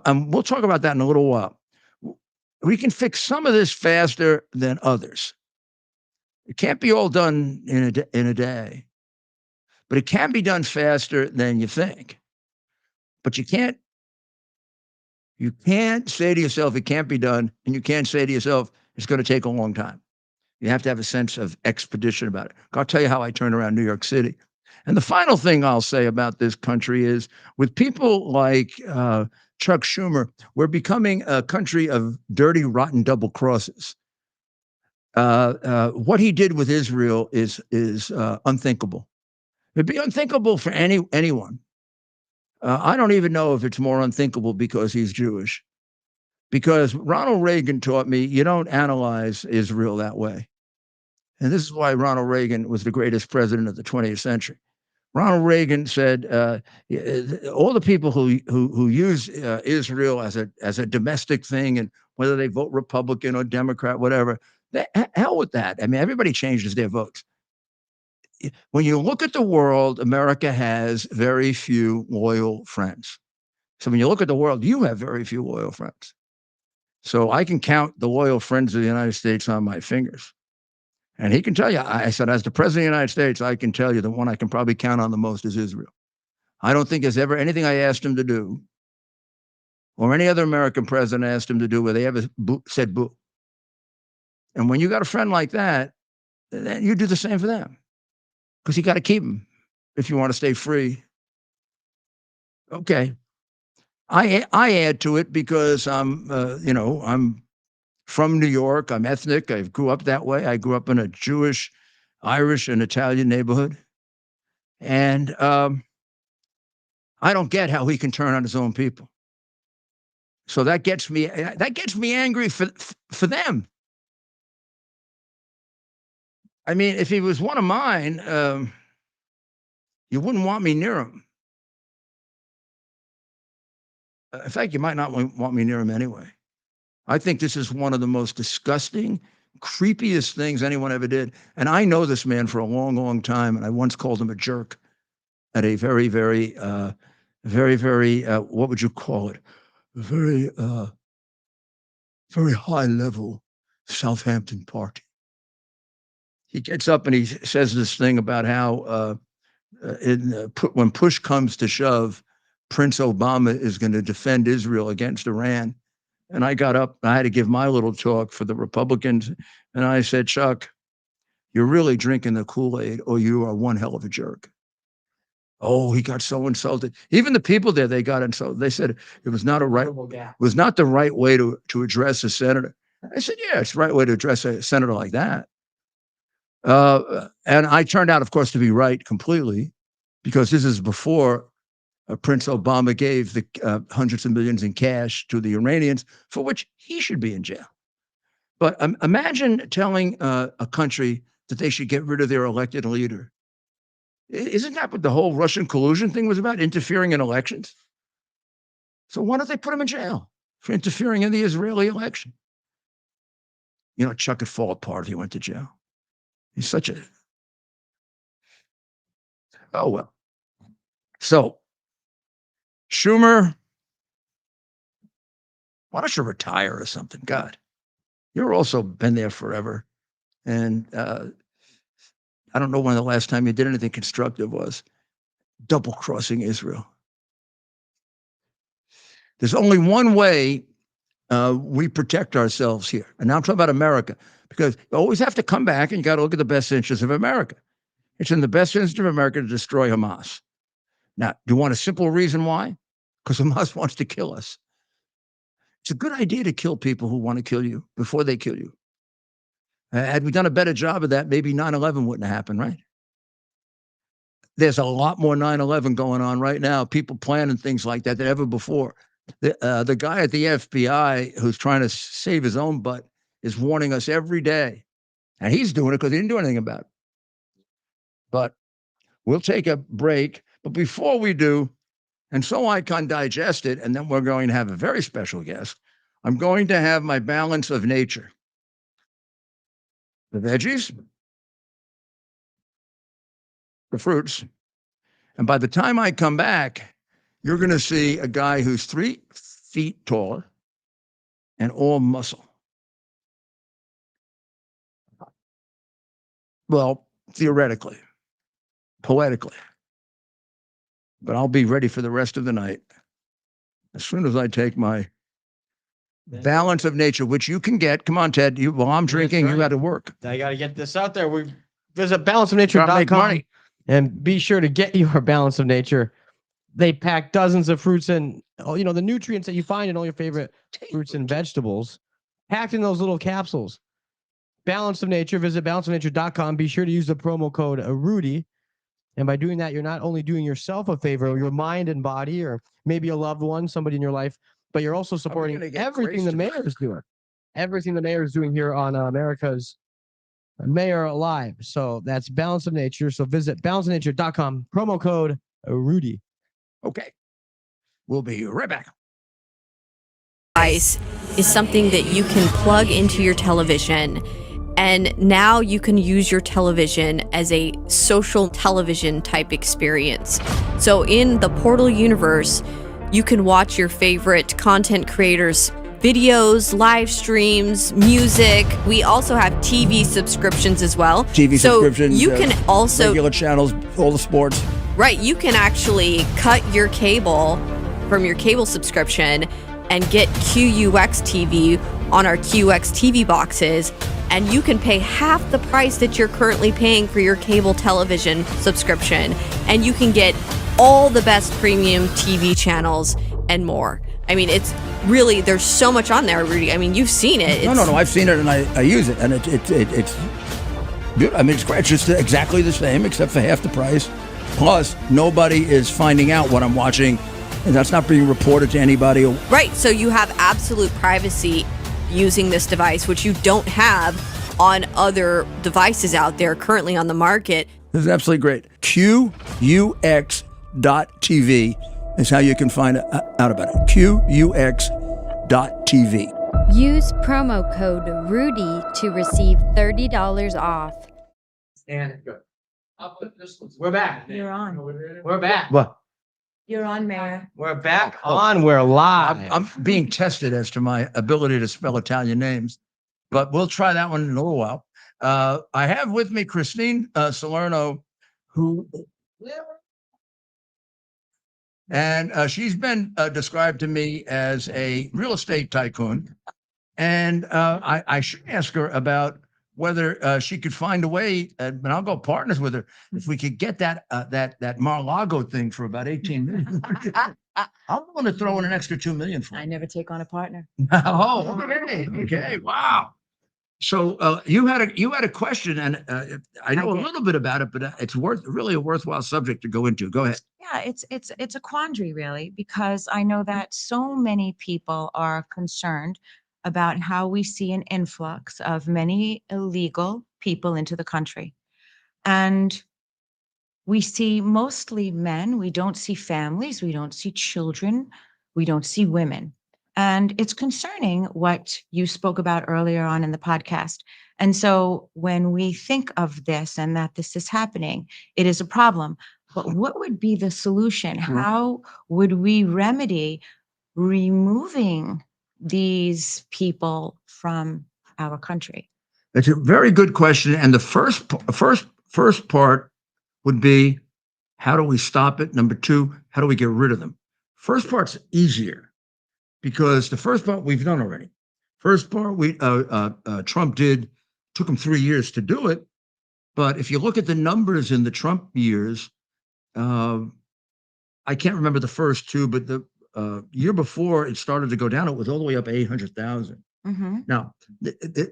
A: we'll talk about that in a little while. We can fix some of this faster than others. It can't be all done in a day, but it can be done faster than you think. But you can't say to yourself it can't be done, and you can't say to yourself it's going to take a long time. You have to have a sense of expedition about it. I'll tell you how I turned around New York City. And the final thing I'll say about this country is, with people like Chuck Schumer, we're becoming a country of dirty, rotten double crosses. What he did with Israel is unthinkable. It'd be unthinkable for anyone. I don't even know if it's more unthinkable because he's Jewish. Because Ronald Reagan taught me you don't analyze Israel that way. And this is why Ronald Reagan was the greatest president of the 20th century. Ronald Reagan said all the people who use Israel as a domestic thing, and whether they vote Republican or Democrat, whatever, hell with that. I mean, everybody changes their votes. When you look at the world, America has very few loyal friends. So when you look at the world, you have very few loyal friends. So I can count the loyal friends of the United States on my fingers. And he can tell you, I said, as the president of the United States, I can tell you the one I can probably count on the most is Israel. I don't think there's ever anything I asked him to do, or any other American president asked him to do, where they ever said boo. And when you got a friend like that, then you do the same for them. Because you got to keep them if you want to stay free. Okay. I add to it because I'm from New York. I'm ethnic. I grew up that way. I grew up in a Jewish, Irish, and Italian neighborhood. And I don't get how he can turn on his own people. So that gets me angry for them. I mean, if he was one of mine, you wouldn't want me near him. In fact, you might not want me near him anyway. I think this is one of the most disgusting, creepiest things anyone ever did. And I know this man for a long, long time. And I once called him a jerk at a very, very, what would you call it? Very, very high level Southampton party. He gets up and he says this thing about how when push comes to shove, Prince Obama is going to defend Israel against Iran. And I got up, I had to give my little talk for the Republicans. And I said, Chuck, you're really drinking the Kool-Aid, or you are one hell of a jerk. Oh, he got so insulted. Even the people there, they got insulted. They said it was not the right way to address a senator. I said, yeah, it's the right way to address a senator like that. And I turned out, of course, to be right completely, because this is before Prince Obama gave the hundreds of millions in cash to the Iranians, for which he should be in jail. But imagine telling a country that they should get rid of their elected leader. Isn't that what the whole Russian collusion thing was about, interfering in elections? So why don't they put him in jail for interfering in the Israeli election? You know, Chuck would fall apart if he went to jail. He's such a... Oh, well. So, Schumer, why don't you retire or something? God, you've also been there forever. And I don't know when the last time you did anything constructive was. Double-crossing Israel. There's only one way we protect ourselves here. And now I'm talking about America, because you always have to come back and you got to look at the best interests of America. It's in the best interest of America to destroy Hamas. Now, do you want a simple reason why? Because Hamas wants to kill us. It's a good idea to kill people who want to kill you before they kill you. Had we done a better job of that, maybe 9/11 wouldn't have happened, right? There's a lot more 9/11 going on right now, people planning things like that than ever before. The guy at the FBI who's trying to save his own butt is warning us every day. And he's doing it because he didn't do anything about it. But we'll take a break. But before we do, and so I can digest it, and then we're going to have a very special guest, I'm going to have my balance of nature. The veggies, the fruits. And by the time I come back, you're going to see a guy who's 3 feet taller and all muscle. Well, theoretically, poetically. But I'll be ready for the rest of the night as soon as I take my balance of nature, which you can get. Come on, Ted. While I'm drinking, you got to work.
H: I got to get this out there. We visit
A: Gotta make
H: balanceofnature.com
A: money.
H: and be sure to get your Balance of Nature. They pack dozens of fruits and the nutrients that you find in all your favorite fruits and vegetables, packed in those little capsules. Balance of Nature. Visit balanceofnature.com. Be sure to use the promo code Rudy. And by doing that, you're not only doing yourself a favor, your mind and body, or maybe a loved one, somebody in your life, but you're also supporting everything the mayor is doing. Everything the mayor is doing here on America's Mayor Live. So that's Balance of Nature. So visit balanceofnature.com. Promo code Rudy.
A: Okay. We'll be right back.
I: Device is something that you can plug into your television, and now you can use your television as a social television type experience. So in the Portal universe, you can watch your favorite content creators' videos, live streams, music. We also have TV subscriptions as well.
A: TV subscriptions.
I: You can also
A: regular channels, all the sports.
I: Right, you can actually cut your cable from your cable subscription and get QUX TV on our QX TV boxes, and you can pay half the price that you're currently paying for your cable television subscription, and you can get all the best premium TV channels and more. I mean, it's really, there's so much on there, Rudy. I mean, you've seen it.
A: No, I've seen it and I use it, and it's good. I mean, it's great. It's just exactly the same except for half the price. Plus, nobody is finding out what I'm watching, and that's not being reported to anybody.
I: Right, so you have absolute privacy using this device, which you don't have on other devices out there currently on the market.
A: This is absolutely great. QUX.TV is how you can find out about it. QUX.TV.
J: Use promo code Rudy to receive $30 off.
B: And good. We're back.
K: You're on.
B: We're back.
H: What?
K: You're on, Mayor.
B: We're back
H: On, we're live.
A: I'm being tested as to my ability to spell Italian names, but we'll try that one in a little while. I have with me Christine Salerno, who, and she's been described to me as a real estate tycoon. And I should ask her about whether she could find a way, and I'll go partners with her, if we could get that Mar-a-Lago thing for about 18 million. I'm willing to throw in an extra 2 million for it.
K: I never take on a partner.
A: Oh, okay, wow. So you had a question, and I know a little bit about it, but it's really a worthwhile subject to go into. Go ahead.
K: Yeah, it's a quandary really, because I know that so many people are concerned about how we see an influx of many illegal people into the country. And we see mostly men, we don't see families, we don't see children, we don't see women. And it's concerning what you spoke about earlier on in the podcast. And so when we think of this and that this is happening, it is a problem. But what would be the solution? How would we remedy removing these people from our country?
A: It's a very good question. And the first part would be, how do we stop it? Number two, how do we get rid of them? First part's easier because the first part we've done already. First part Trump took him 3 years to do it. But if you look at the numbers in the Trump years, I can't remember the first two, but the year before it started to go down, it was all the way up 800,000. Now,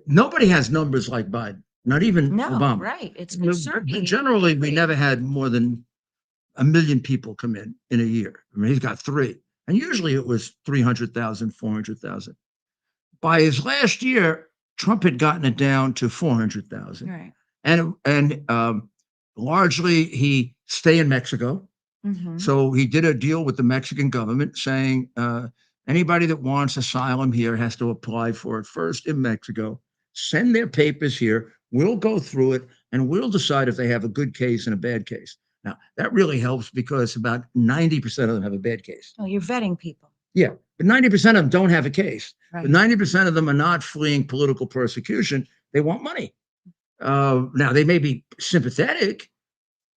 A: nobody has numbers like Biden, not even
K: No,
A: Obama.
K: right. It's
A: You know,
K: certainly
A: generally, we never had more than 1 million people come in a year. I mean, he's got 3. And usually it was 300,000, 400,000. By his last year, Trump had gotten it down to 400,000.
K: right.
A: And largely he stay in Mexico. So he did a deal with the Mexican government saying anybody that wants asylum here has to apply for it first in Mexico, send their papers here, we'll go through it, and we'll decide if they have a good case and a bad case. Now, that really helps because about 90% of them have a bad case.
K: Oh, you're vetting people.
A: Yeah, but 90% of them don't have a case.
K: Right.
A: But 90% of them are not fleeing political persecution. They want money. Now, they may be sympathetic,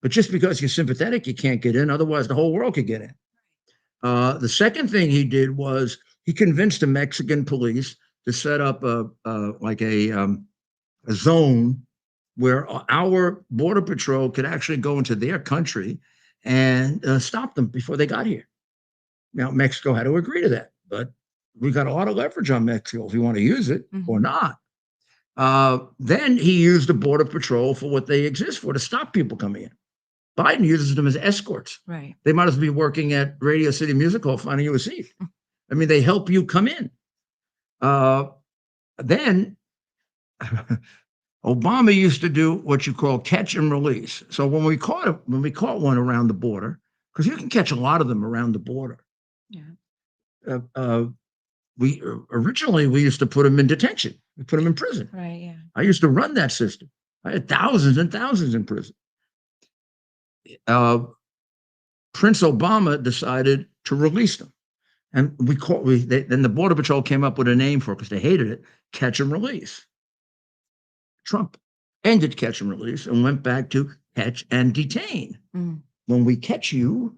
A: but just because you're sympathetic, you can't get in. Otherwise, the whole world could get in. The second thing he did was he convinced the Mexican police to set up a zone where our border patrol could actually go into their country and stop them before they got here. Now, Mexico had to agree to that, but we got a lot of leverage on Mexico if we want to use it or not. Then he used the border patrol for what they exist for, to stop people coming in. Biden uses them as escorts.
K: Right.
A: They might as well be working at Radio City Music Hall finding you a seat. I mean, they help you come in. Then Obama used to do what you call catch and release. So when we caught one around the border, because you can catch a lot of them around the border.
K: Yeah.
A: We originally used to put them in detention. We put them in prison.
K: Right. Yeah.
A: I used to run that system. I had thousands and thousands in prison. Prince Obama decided to release them, and then the Border Patrol came up with a name for it because they hated it: catch and release. Trump ended catch and release and went back to catch and detain. When we catch you,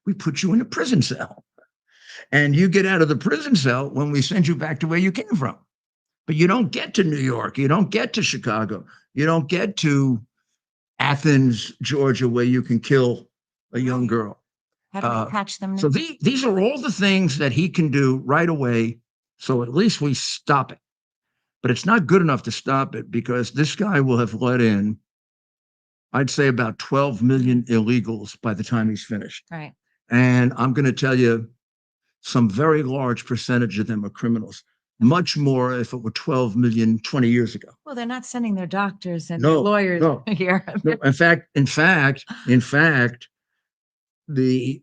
A: we put you in a prison cell, and you get out of the prison cell when we send you back to where you came from. But you don't get to New York, you don't get to Chicago, you don't get to Athens, Georgia, where you can kill a young girl.
K: How do we catch them?
A: So these are all the things that he can do right away. So at least we stop it. But it's not good enough to stop it because this guy will have let in, I'd say, about 12 million illegals by the time he's finished.
K: Right.
A: And I'm going to tell you, some very large percentage of them are criminals. Much more if it were 12 million 20 years ago.
K: Well, they're not sending their doctors and
A: No,
K: their lawyers
A: no.
K: here.
A: No, in fact, the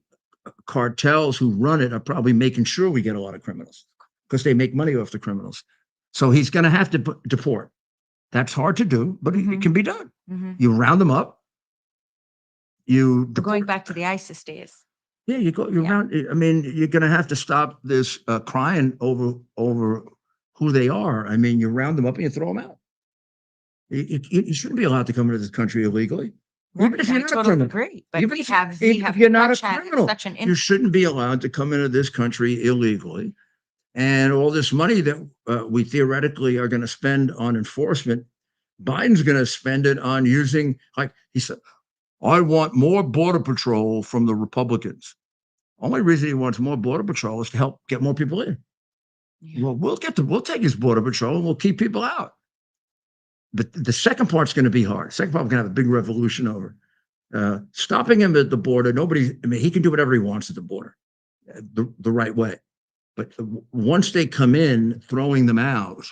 A: cartels who run it are probably making sure we get a lot of criminals because they make money off the criminals. So he's going to have to deport. That's hard to do, but it can be done. You round them up.
K: We're going back to the ISIS days.
A: Yeah, round. I mean, you're going to have to stop this crying over who they are. I mean, you round them up and you throw them out. You shouldn't be allowed to come into this country illegally. Even if you're not a criminal.
K: Agree, but
A: Even
K: if
A: you're not a criminal, you shouldn't be allowed to come into this country illegally. And all this money that we theoretically are going to spend on enforcement, Biden's going to spend it on using, like he said, I want more border patrol from the Republicans. Only reason he wants more border patrol is to help get more people in. Yeah. Well, we'll take his border patrol and we'll keep people out. But the second part's going to be hard. Second part, we're going to have a big revolution over. Stopping him at the border, he can do whatever he wants at the border, the right way. But once they come in, throwing them out,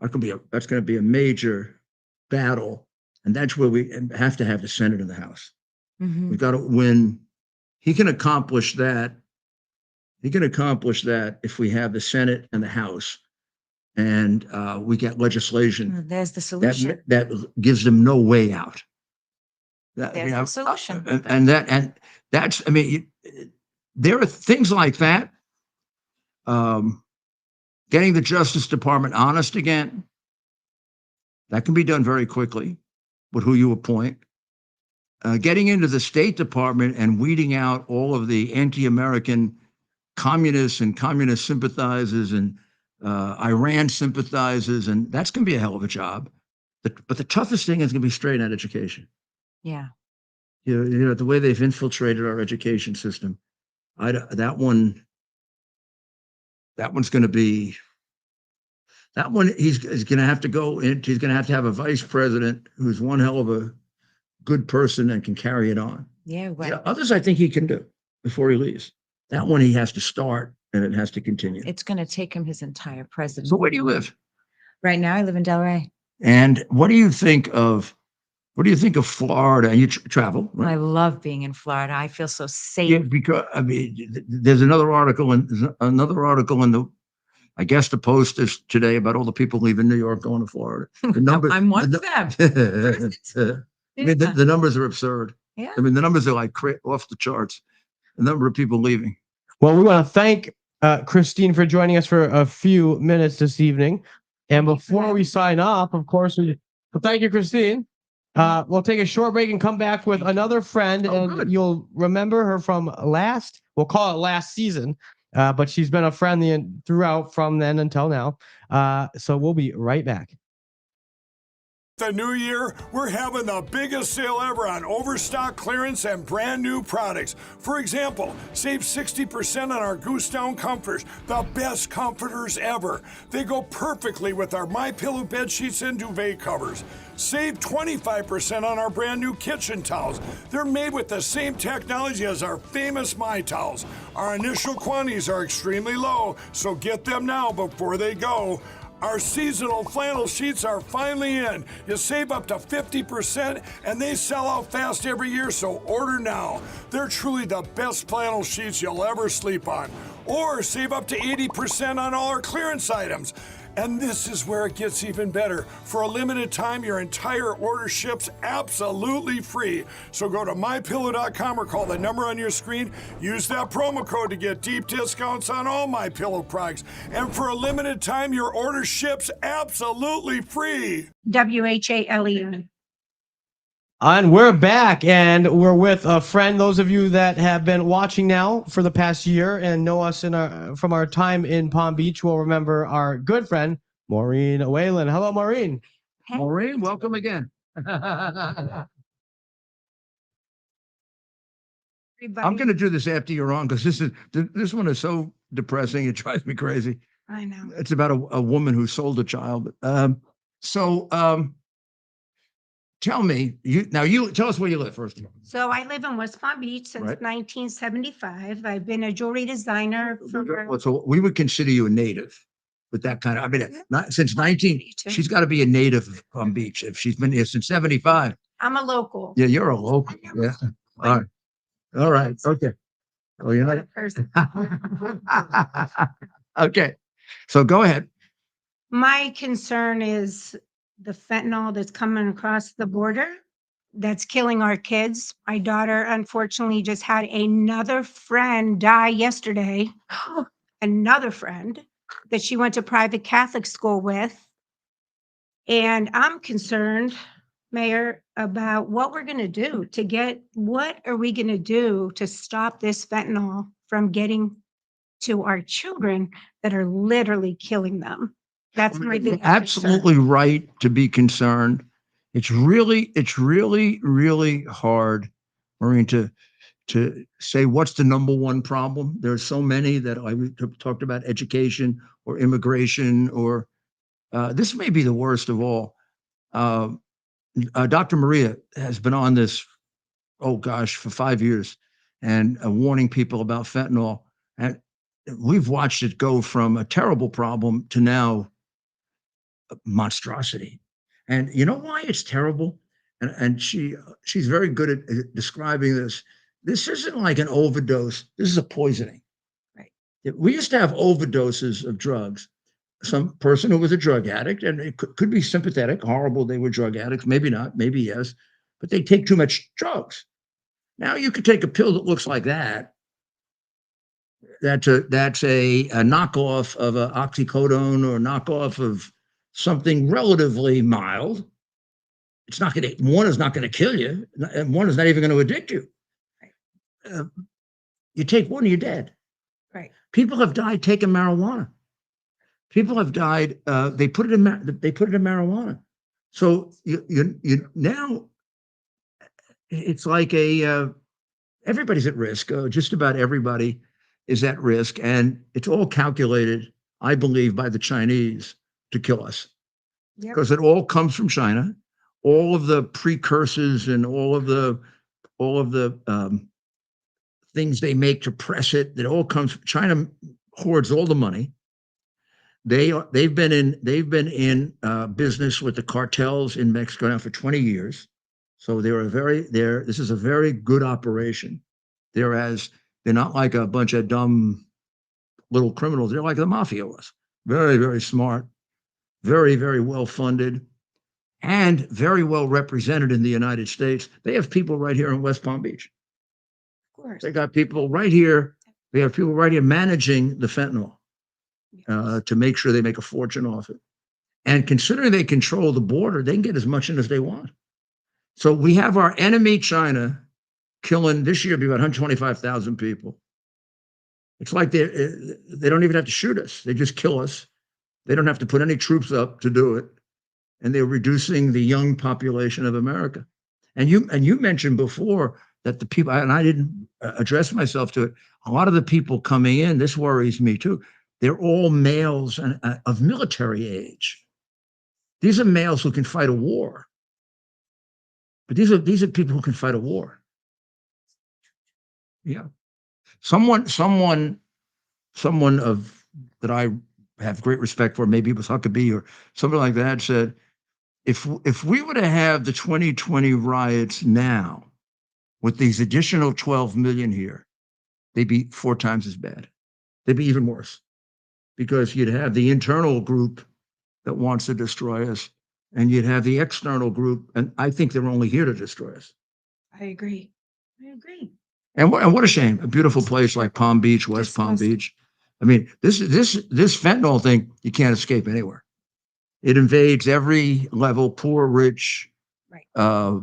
A: that's going to be a major battle. And that's where we have to have the Senate and the House. We've got to win. He can accomplish that. He can accomplish that if we have the Senate and the House and we get legislation.
K: There's the solution.
A: That gives them no way out.
K: There's the solution.
A: That's, I mean, there are things like that. Getting the Justice Department honest again, that can be done very quickly with who you appoint. Getting into the State Department and weeding out all of the anti-American communists and communist sympathizers and Iran sympathizers, and that's going to be a hell of a job. But the toughest thing is going to be straight out education.
K: Yeah.
A: You know, the way they've infiltrated our education system, that one's going to be That one, he's going to have to go in. He's going to have a vice president who's one hell of a good person and can carry it on.
K: Yeah, well,
A: Others, I think he can do before he leaves. That one, he has to start and it has to continue.
K: it's going to take him his entire presidency.
A: So where do you live?
K: Right now, I live in Delray.
A: And what do you think of Florida? And you travel, right?
K: I love being in Florida. I feel so safe.
A: Yeah, because I mean, there's another article in the, I guess the Post is today about all the people leaving New York going to Florida. The number,
K: I'm one of them.
A: I mean, the numbers are absurd.
K: Yeah.
A: I mean, the numbers are like off the charts. The number of people leaving.
H: Well, we want to thank Christine for joining us for a few minutes this evening. And before we sign off, of course, thank you, Christine. We'll take a short break and come back with another friend, and
A: good.
H: you'll remember her from we'll call it last season, but she's been a friend throughout from then until now. So we'll be right back.
F: The new year, we're having the biggest sale ever on overstock clearance and brand new products. For example, save 60% on our Goose Down comforters, the best comforters ever. They go perfectly with our MyPillow bed sheets and duvet covers. Save 25% on our brand new kitchen towels. They're made with the same technology as our famous My Towels. Our initial quantities are extremely low, so get them now before they go. Our seasonal flannel sheets are finally in. You save up to 50% and they sell out fast every year, so order now. They're truly the best flannel sheets you'll ever sleep on. Or save up to 80% on all our clearance items. And this is where it gets even better. For a limited time, your entire order ships absolutely free. So go to mypillow.com or call the number on your screen. Use that promo code to get deep discounts on all MyPillow products. And for a limited time, your order ships absolutely free.
E: WHALEN.
H: And we're back, and we're with a friend. Those of you that have been watching now for the past year and know us from our time in Palm Beach will remember our good friend, Maureen Whalen. Hello, Maureen.
E: Hey.
A: Maureen, welcome again.
E: Everybody.
A: I'm going to do this after you're on because this one is so depressing. It drives me crazy.
E: I know.
A: It's about a woman who sold a child. Tell me, you tell us where you live first.
E: So I live in West Palm Beach since
A: Right.
E: 1975. I've been a jewelry designer for
A: So we would consider you a native with that kind of, I mean, not since 19,
E: Me too.
A: she's got to be a native of Palm Beach if she's been here since 75.
E: I'm a local.
A: Yeah, you're a local. Yeah. All right. All right. Okay. Oh, you're not.
E: Person.
A: Okay. So go ahead.
E: My concern is the fentanyl that's coming across the border that's killing our kids. My daughter unfortunately just had another friend die yesterday. Another friend that she went to private Catholic school with. And I'm concerned, Mayor, about what we're going to do what are we going to do to stop this fentanyl from getting to our children that are literally killing them? That's my biggest
A: Absolutely
E: concern.
A: right to be concerned. It's really, really hard, Maureen, to say what's the number one problem. There's so many that I talked about: education or immigration, or this may be the worst of all. Dr. Maria has been on this, for 5 years, and warning people about fentanyl. And we've watched it go from a terrible problem to now a monstrosity. And you know why it's terrible? And she's very good at describing this. This isn't like an overdose. This is a poisoning.
E: Right.
A: We used to have overdoses of drugs. Some person who was a drug addict, and it could be sympathetic, horrible, they were drug addicts, maybe not, maybe yes, but they take too much drugs. Now you could take a pill that looks like that. That's a knockoff of an oxycodone or a knockoff of something relatively mild. One is not going to kill you, and one is not even going to addict you. You take one, you're dead.
E: Right.
A: People have died taking marijuana. People have died. They put it in marijuana. So you now it's like everybody's at risk. Just about everybody is at risk, and it's all calculated, I believe, by the Chinese to kill us
E: Yep.
A: because it all comes from China. All of the precursors and all of the things they make to press it, that all comes. China hoards all the money. They've been in business with the cartels in Mexico now for 20 years. So this is a very good operation. They're not like a bunch of dumb little criminals. They're like the mafia was. Very, very smart, very, very well funded, and very well represented in the United States. They have people right here in West Palm Beach.
E: Of course.
A: They got people right here. They have people right here managing the fentanyl to make sure they make a fortune off it. And considering they control the border, they can get as much in as they want. So we have our enemy, China, killing this year, be about 125,000 people. It's like they don't even have to shoot us. They just kill us. They don't have to put any troops up to do it. And they're reducing the young population of America. And you mentioned before that the people, and I didn't address myself to it, a lot of the people coming in, this worries me too, they're all males of military age. These are males who can fight a war. But these are people who can fight a war. Yeah. Someone of that I have great respect for, maybe it was Huckabee or something like that, said, if we were to have the 2020 riots now with these additional 12 million here, they'd be 4 times as bad. They'd be even worse because you'd have the internal group that wants to destroy us and you'd have the external group. And I think they're only here to destroy us.
E: I agree.
A: And what a shame. A beautiful place like Palm Beach, West Palm Beach. I mean, this fentanyl thing, you can't escape anywhere. It invades every level, poor, rich,
E: Right.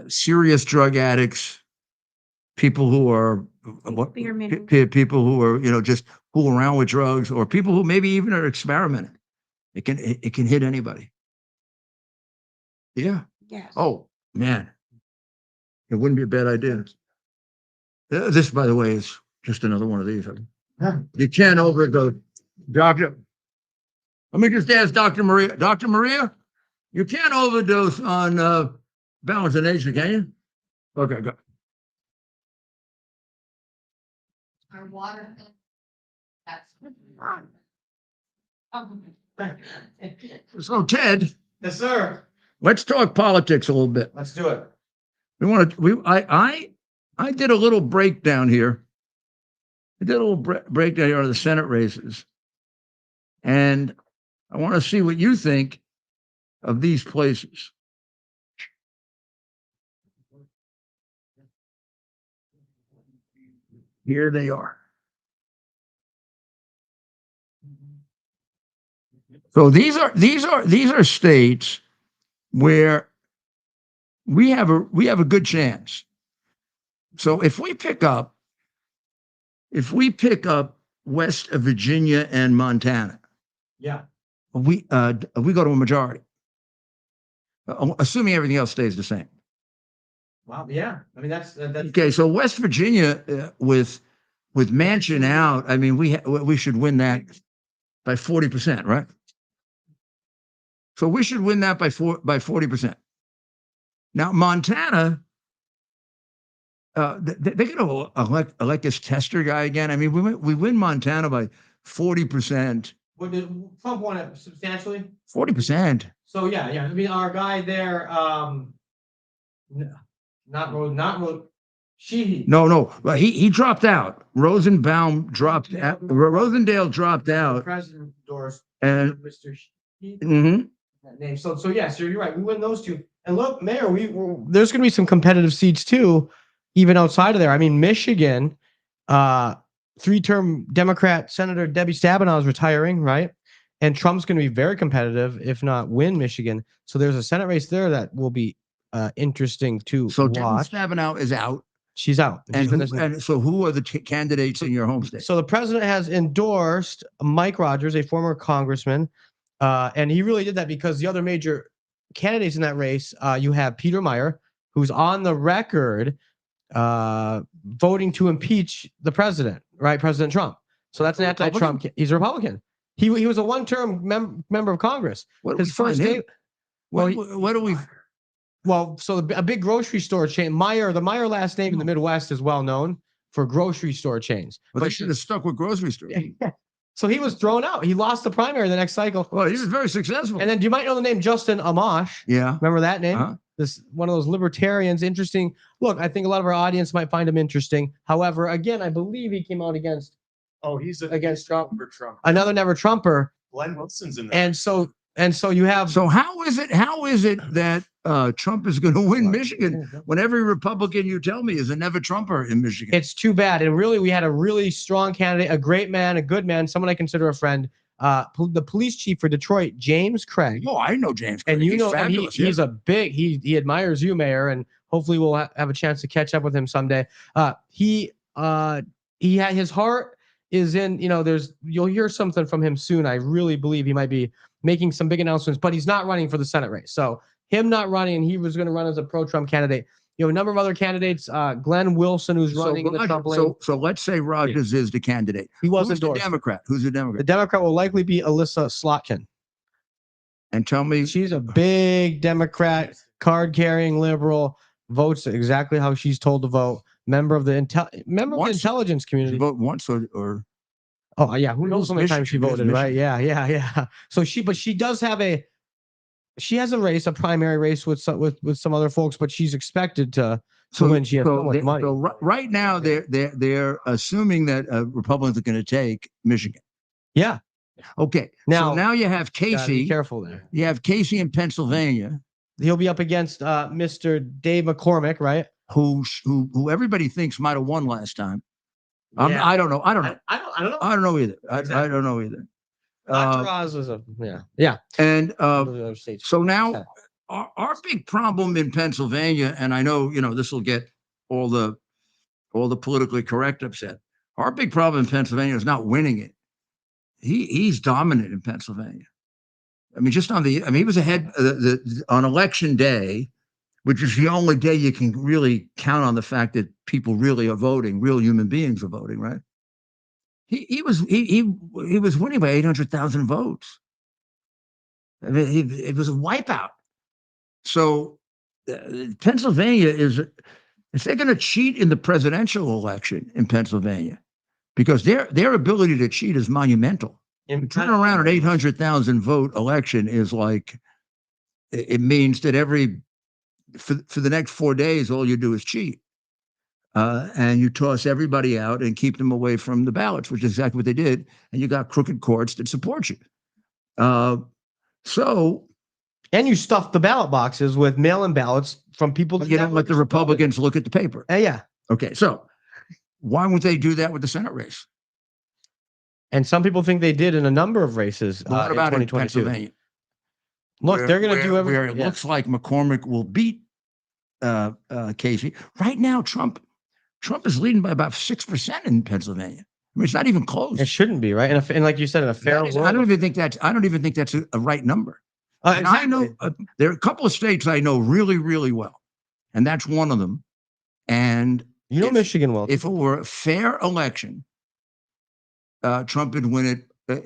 A: Serious drug addicts, people who are people who are, just fool around with drugs, or people who maybe even are experimenting. It can hit anybody. Yeah.
E: Yes.
A: Oh man, it wouldn't be a bad idea. This, by the way, is just another one of these. You can't overdose, Doctor. Let me just ask Dr. Maria. Dr. Maria, you can't overdose on balance of nature, can you? Okay, go.
G: Our water.
A: So Ted,
B: Yes, sir.
A: let's talk politics a little bit.
B: Let's do it.
A: I did a little breakdown here. I did a little breakdown here of the Senate races. And I want to see what you think of these places. Here they are. So these are states where we have a good chance. So if we pick up west of Virginia and Montana,
B: Yeah.
A: we go to a majority, assuming everything else stays the same.
B: Wow. Yeah. I mean, that's
A: Okay. So West Virginia with Manchin out, I mean, we should win that by 40%, right? So we should win that by 40%. Now Montana, they're going to elect this Tester guy again. I mean, we win Montana by 40%.
B: What did Trump won it substantially?
A: 40%.
B: So yeah. I mean, our guy there, not Rose, Sheehy.
A: No. Well, he dropped out. Rosenbaum dropped out. Rosendale dropped out.
B: President endorsed
A: And
B: Mr. Sheehy.
A: mm-hmm.
B: That name. So yeah, so you're right. We win those two. And look, Mayor,
H: There's going to be some competitive seats too, even outside of there. I mean, Michigan, 3-term Democrat Senator Debbie Stabenow is retiring, right? And Trump's going to be very competitive, if not win Michigan. So there's a Senate race there that will be interesting to
A: So Debbie
H: watch.
A: Stabenow is out.
H: She's out.
A: And so who are the candidates in your home state?
H: So the president has endorsed Mike Rogers, a former congressman, and he really did that because the other major candidates in that race, you have Peter Meyer, who's on the record voting to impeach the president, right? President Trump. So that's an anti-Trump. He's a Republican. He was a one-term member of Congress.
A: What do
H: His
A: we find
H: first
A: him?
H: day. Well,
A: What do we?
H: Well, so a big grocery store chain, the Meyer last name in the Midwest is well known for grocery store chains.
A: Well, they should have stuck with grocery stores.
H: So he was thrown out. He lost the primary the next cycle.
A: Well, he was very successful.
H: And then you might know the name Justin Amash.
A: Yeah.
H: Remember that name?
A: Uh-huh.
H: This one of those libertarians. Interesting. Look, I think a lot of our audience might find him interesting. However, again, I believe he came out against.
C: Oh, he's
H: against Trump.
C: Trump.
H: Another never Trumper.
C: Glenn Wilson's in there.
H: And so you have.
A: So how is it that Trump is going to win Michigan when every Republican you tell me is a never Trumper in Michigan?
H: It's too bad. And really, we had a really strong candidate, a great man, a good man, someone I consider a friend. The police chief for Detroit, James Craig.
A: Oh, I know James Craig.
H: And you
A: He's
H: know, and
A: fabulous,
H: he's a big. He admires you, Mayor, and hopefully we'll have a chance to catch up with him someday. He had his heart is in. You'll hear something from him soon. I really believe he might be making some big announcements, but he's not running for the Senate race. So him not running, and he was going to run as a pro-Trump candidate. You have a number of other candidates. Glenn Wilson, who's running in the Trump lane.
A: So let's say Rogers is the candidate.
H: He was
A: Who's
H: endorsed.
A: the Democrat? Who's the Democrat?
H: The Democrat will likely be Alyssa Slotkin.
A: And tell me,
H: She's a big Democrat, card-carrying liberal, votes exactly how she's told to vote. Member of the intelligence
A: did
H: community.
A: you vote once or
H: Oh yeah, who knows how many times she
A: Michigan,
H: voted, right? Yeah. So she does have a race, a primary race with some other folks, but she's expected to win. She has so much money.
A: So right now they're assuming that Republicans are going to take Michigan.
H: Yeah.
A: Okay. Now you have Casey.
H: Be careful there.
A: You have Casey in Pennsylvania.
H: He'll be up against Mr. Dave McCormick, right?
A: Who everybody thinks might have won last time.
H: Yeah.
A: I don't know. I don't know.
H: I don't know.
A: I don't know either.
H: Exactly.
A: I don't know either.
H: Dr. Oz is yeah.
A: And so now our big problem in Pennsylvania, and I know this will get all the politically correct upset. Our big problem in Pennsylvania is not winning it. He's dominant in Pennsylvania. I mean, he was ahead on election day, which is the only day you can really count on the fact that people really are voting, real human beings are voting, right? He was winning by 800,000 votes. I mean, it was a wipeout. So Pennsylvania if they're going to cheat in the presidential election in Pennsylvania, because their ability to cheat is monumental. And turn around an 800,000 vote election is like, it means that for the next 4 days, all you do is cheat. And you toss everybody out and keep them away from the ballots, which is exactly what they did. And you got crooked courts that support you.
H: And you stuff the ballot boxes with mail-in ballots from people.
A: You don't let the Republicans look at the paper.
H: Yeah.
A: Okay. So why won't they do that with the Senate race?
H: And some people think they did in a number of races.
A: What about in
H: 2022?
A: Pennsylvania?
H: Look, they're going to do everything.
A: Where it looks like McCormick will beat Casey. Right now, Trump is leading by about 6% in Pennsylvania. I mean, it's not even close.
H: It shouldn't be, right? And like you said, in a fair world.
A: I don't even think that's a right number. And
H: exactly.
A: I know there are a couple of states I know really, really well, and that's one of them. And
H: Michigan well.
A: If it were a fair election, Trump would win it.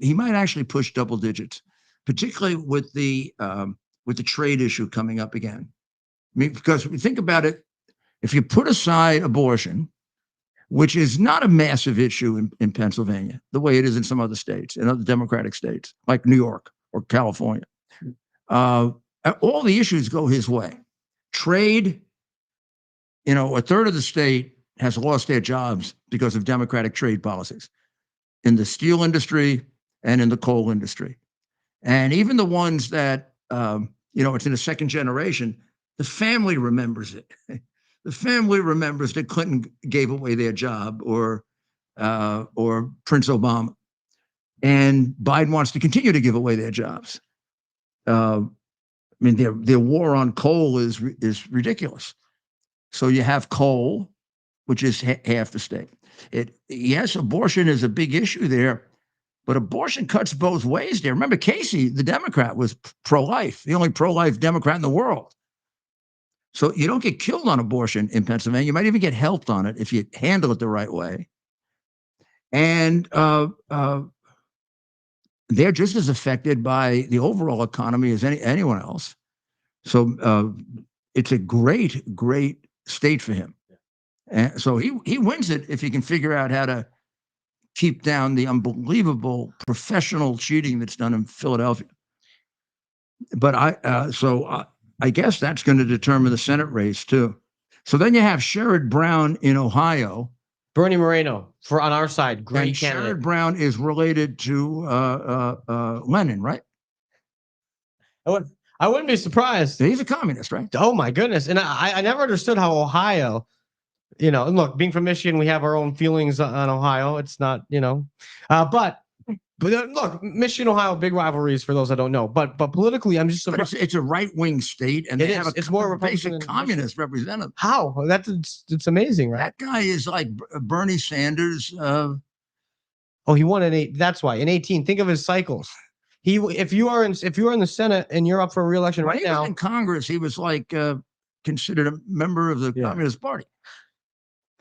A: He might actually push double digits, particularly with the trade issue coming up again. I mean, because if you think about it, if you put aside abortion, which is not a massive issue in Pennsylvania, the way it is in some other states, in other Democratic states, like New York or California, all the issues go his way. Trade, a third of the state has lost their jobs because of Democratic trade policies in the steel industry and in the coal industry. And even the ones that, it's in the second generation, the family remembers it. The family remembers that Clinton gave away their job or Prince Obama. And Biden wants to continue to give away their jobs. I mean, their war on coal is ridiculous. So you have coal, which is half the state. Yes, abortion is a big issue there, but abortion cuts both ways there. Remember, Casey, the Democrat, was pro-life, the only pro-life Democrat in the world. So you don't get killed on abortion in Pennsylvania. You might even get helped on it if you handle it the right way. And they're just as affected by the overall economy as anyone else. So it's a great state for him. And so he wins it if he can figure out how to keep down the unbelievable professional cheating that's done in Philadelphia. But I guess that's going to determine the Senate race too. So then you have Sherrod Brown in Ohio.
H: Bernie Moreno on our side, great
A: and
H: candidate.
A: Sherrod Brown is related to Lenin, right?
H: I wouldn't be surprised.
A: He's a communist, right?
H: Oh my goodness! And I never understood how Ohio, and look, being from Michigan, we have our own feelings on Ohio. It's not, but look, Michigan, Ohio, big rivalries for those that don't know. But politically, I'm just surprised.
A: It's a right-wing state, and they have
H: it's more Republican
A: basic communist representative.
H: How? It's amazing, right?
A: That guy is like Bernie Sanders.
H: Oh, he won in 8. That's why in 18. Think of his cycles. If you are in the Senate and you're up for re-election right now,
A: in Congress, he was like considered a member of the Communist Party.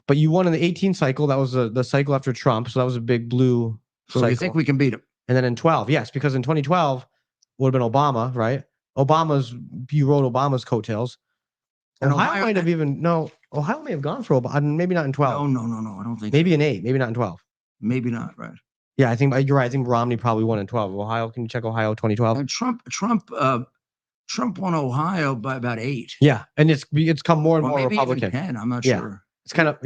H: But you won in the 18 cycle. That was the cycle after Trump. So that was a big blue.
A: So you think we can beat him?
H: And then in 12, yes, because in 2012 would have been Obama, right? You rode Obama's coattails. And Ohio might have Ohio may have gone for Obama. Maybe not in 12.
A: No. I don't think.
H: Maybe in 8. Maybe not in 12.
A: Maybe not. Right.
H: Yeah, I think you're right. I think Romney probably won in 12. Ohio, can you check Ohio 2012?
A: And Trump won Ohio by about 8.
H: Yeah, and it's come more and more
A: maybe
H: Republican.
A: Even 10. I'm not sure.
H: It's kind of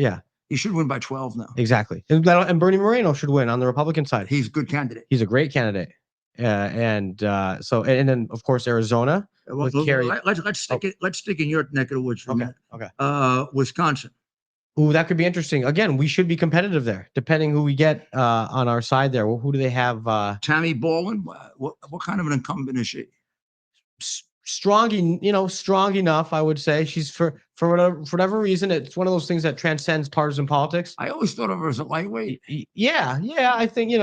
A: He should win by 12 now.
H: Exactly, and Bernie Moreno should win on the Republican side.
A: He's a good candidate.
H: He's a great candidate, and then of course Arizona.
A: Let's stick it. Let's stick in your neck of the woods for a minute.
H: Okay.
A: Wisconsin.
H: Ooh, that could be interesting. Again, we should be competitive there, depending who we get on our side there. Who do they have?
A: Tammy Baldwin. What kind of an incumbent is she?
H: Strong enough, I would say. She's for whatever reason, it's one of those things that transcends partisan politics.
A: I always thought of her as a lightweight.
H: Yeah. I think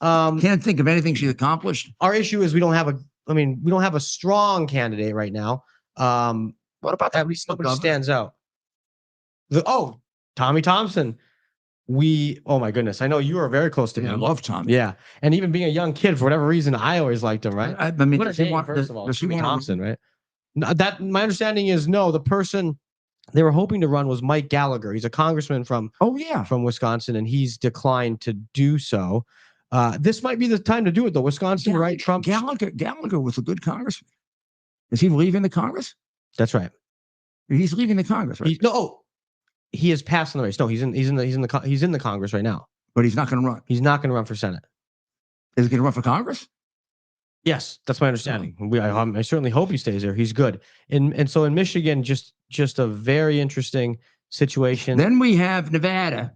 A: can't think of anything she's accomplished.
H: Our issue is we don't have a strong candidate right now.
A: What about
H: at least nobody stands out? Tommy Thompson. Oh my goodness, I know you are very close to him.
A: I love Tommy.
H: Yeah, and even being a young kid, for whatever reason, I always liked him. Right?
A: I mean,
H: what a name, first of all, Tommy Thompson, right? That my understanding is no. The person they were hoping to run was Mike Gallagher. He's a congressman from Wisconsin, and he's declined to do so. This might be the time to do it, though. Wisconsin, right? Trump.
A: Gallagher was a good congressman. Is he leaving the Congress?
H: That's right.
A: He's leaving the Congress, right?
H: He is passing the race. No, he's in the Congress right now.
A: But he's not going to run.
H: He's not going to run for Senate.
A: Is he going to run for Congress?
H: Yes, that's my understanding. I certainly hope he stays there. He's good. And so in Michigan, just a very interesting situation.
A: Then we have Nevada.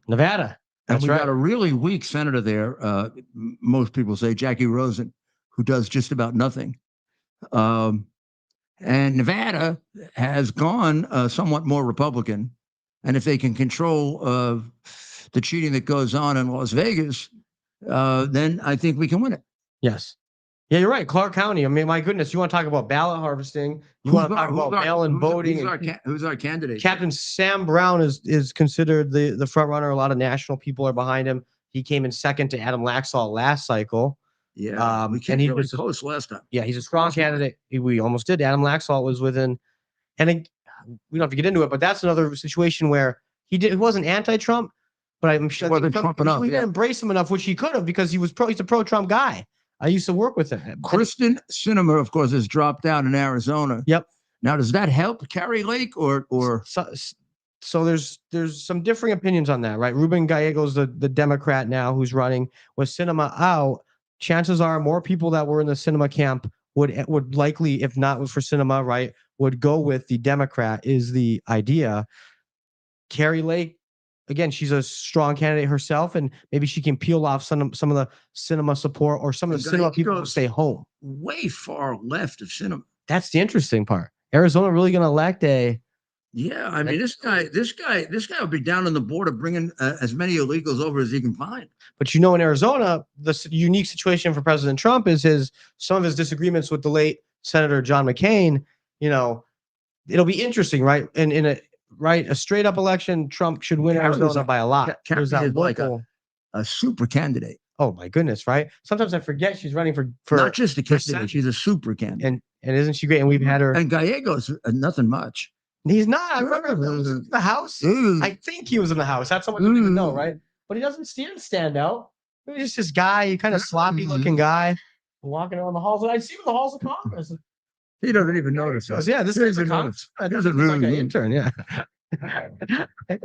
H: That's
A: and we
H: right.
A: got a really weak senator there. Most people say Jackie Rosen, who does just about nothing. And Nevada has gone somewhat more Republican. And if they can control the cheating that goes on in Las Vegas, then I think we can win it.
H: Yes. Yeah, you're right. Clark County. I mean, my goodness, you want to talk about ballot harvesting. You want to talk about mail-in voting.
A: Who's our candidate?
H: Captain Sam Brown is considered the front runner. A lot of national people are behind him. He came in second to Adam Laxalt last cycle.
A: Yeah, we came really close last time.
H: Yeah, he's a strong candidate. We almost did. Adam Laxalt was within, and we don't have to get into it, but that's another situation where he wasn't anti-Trump, but I'm sure
A: wasn't Trump enough.
H: He didn't embrace him enough, which he could have, because he's a pro-Trump guy. I used to work with him.
A: Kristen Sinema, of course, has dropped out in Arizona.
H: Yep.
A: Now, does that help Carrie Lake or?
H: So there's some differing opinions on that, right? Ruben Gallego's the Democrat now who's running. With Sinema out, chances are more people that were in the Sinema camp would likely, if not for Sinema, right, would go with the Democrat, is the idea. Carrie Lake, again, she's a strong candidate herself, and maybe she can peel off some of the Sinema support, or some of the Sinema people who stay home.
A: Way far left of Sinema.
H: That's the interesting part. Arizona really going to elect a?
A: Yeah, I mean, this guy will be down on the border bringing as many illegals over as he can find.
H: But in Arizona, the unique situation for President Trump is some of his disagreements with the late Senator John McCain. It'll be interesting, right? And in a straight up election, Trump should win Arizona by a lot.
A: There's that like a super candidate.
H: Oh my goodness, right? Sometimes I forget she's running for
A: Not just a candidate,
H: Senate.
A: she's a super candidate.
H: And isn't she great? And we've had her.
A: And Gallegos, nothing much.
H: He's not. I remember he was in the House. I think he was in the House. That's how much I didn't know, right? But he doesn't stand out. He's just this guy, kind of sloppy looking guy, walking around the halls. I see him in the halls of Congress.
A: He doesn't even notice us.
H: Yeah, this is a Congress.
A: He doesn't really
H: like an intern. Yeah.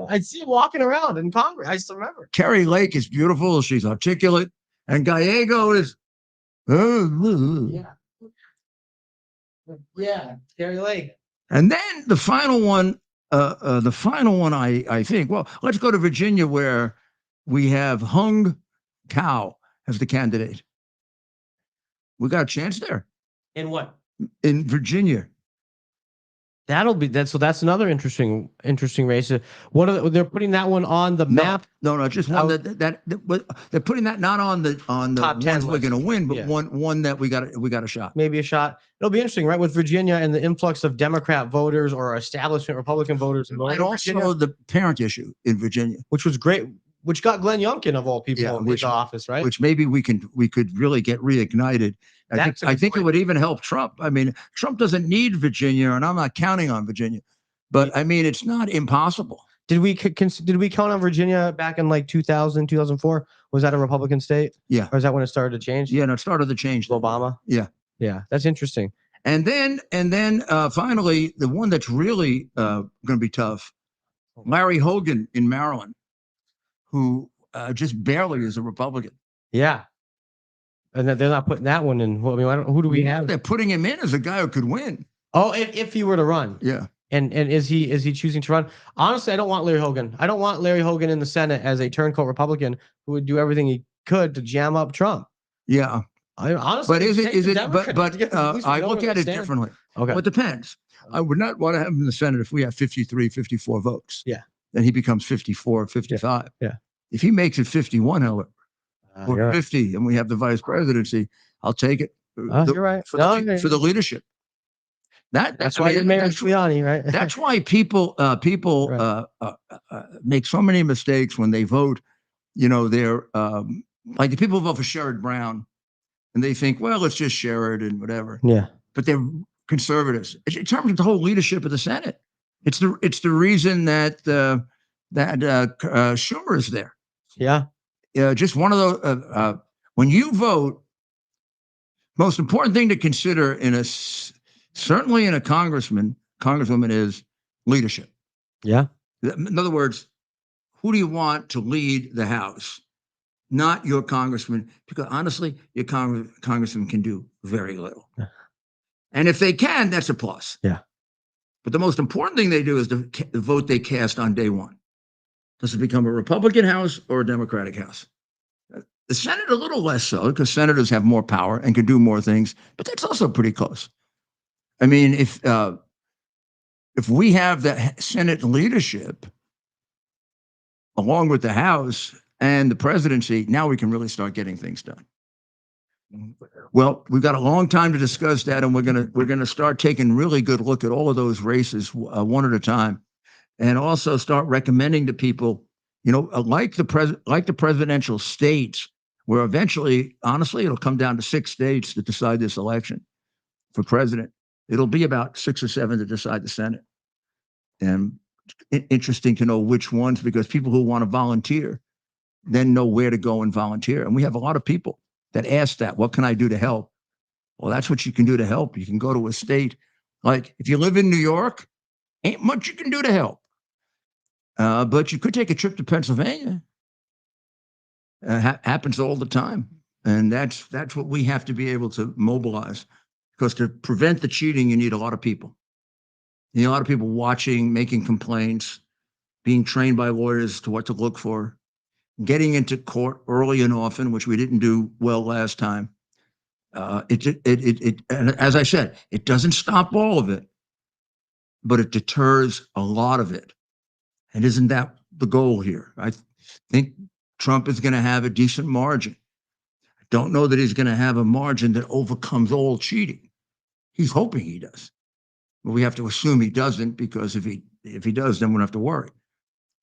H: I see him walking around in Congress. I still remember.
A: Carrie Lake is beautiful. She's articulate. And Gallego is.
H: Yeah, Carrie Lake.
A: And then the final one, I think, well, let's go to Virginia where we have Hung Cao as the candidate. We got a chance there.
H: In what?
A: In Virginia.
H: That's another interesting race. They're putting that one on the map?
A: No, just one that they're putting that not on the
H: top 10
A: ones we're going to win, but
H: Yeah.
A: one that we got a shot.
H: Maybe a shot. It'll be interesting, right? With Virginia and the influx of Democrat voters or establishment Republican voters in
A: And also the parent issue in Virginia,
H: which was great, which got Glenn Youngkin of all people into office, right?
A: which maybe we could really get reignited. I think it would even help Trump. I mean, Trump doesn't need Virginia, and I'm not counting on Virginia, but I mean, it's not impossible.
H: Did we count on Virginia back in like 2000, 2004? Was that a Republican state?
A: Yeah.
H: Or is that when it started to change?
A: Yeah, no, it started to change.
H: Obama?
A: Yeah.
H: Yeah, that's interesting.
A: And then finally, the one that's really going to be tough, Larry Hogan in Maryland, who just barely is a Republican.
H: Yeah. And they're not putting that one in. Well, I mean, who do we have?
A: They're putting him in as a guy who could win.
H: Oh, if he were to run.
A: Yeah.
H: And is he choosing to run? Honestly, I don't want Larry Hogan. I don't want Larry Hogan in the Senate as a turncoat Republican who would do everything he could to jam up Trump.
A: Yeah.
H: Honestly,
A: but I look at it differently.
H: Okay.
A: Well, it depends. I would not want to have him in the Senate if we have 53, 54 votes.
H: Yeah.
A: Then he becomes 54, 55.
H: Yeah.
A: If he makes it 51, however, or
H: you're right.
A: 50, and we have the vice presidency, I'll take it.
H: You're right.
A: For the leadership.
H: That's why you're Mayor Giuliani, right?
A: That's why people make so many mistakes when they vote. You know, they're like the people who vote for Sherrod Brown, and they think, well, it's just Sherrod and whatever.
H: Yeah.
A: But they're conservatives. In terms of the whole leadership of the Senate, it's the reason that Schumer is there.
H: Yeah.
A: Just one of those. When you vote, most important thing to consider certainly in a congresswoman is leadership.
H: Yeah.
A: In other words, who do you want to lead the House? Not your congressman, because honestly, your congressman can do very little.
H: Yeah.
A: And if they can, that's a plus.
H: Yeah.
A: But the most important thing they do is the vote they cast on day one. Does it become a Republican House or a Democratic House? The Senate a little less so, because senators have more power and can do more things, but that's also pretty close. I mean, if we have the Senate leadership along with the House and the presidency, now we can really start getting things done. Well, we've got a long time to discuss that, and we're gonna start taking really good look at all of those races one at a time, and also start recommending to people, you know, like the presidential states, where eventually, honestly, it'll come down to 6 states to decide this election for president. It'll be about 6 or 7 to decide the Senate. And interesting to know which ones, because people who want to volunteer then know where to go and volunteer. And we have a lot of people that ask that, what can I do to help? Well, that's what you can do to help. You can go to a state. Like if you live in New York, ain't much you can do to help. But you could take a trip to Pennsylvania. Happens all the time. And that's what we have to be able to mobilize. Because to prevent the cheating, you need a lot of people. You need a lot of people watching, making complaints, being trained by lawyers to what to look for, getting into court early and often, which we didn't do well last time. And as I said, it doesn't stop all of it, but it deters a lot of it. And isn't that the goal here? I think Trump is going to have a decent margin. I don't know that he's going to have a margin that overcomes all cheating. He's hoping he does. But we have to assume he doesn't, because if he does, then we don't have to worry.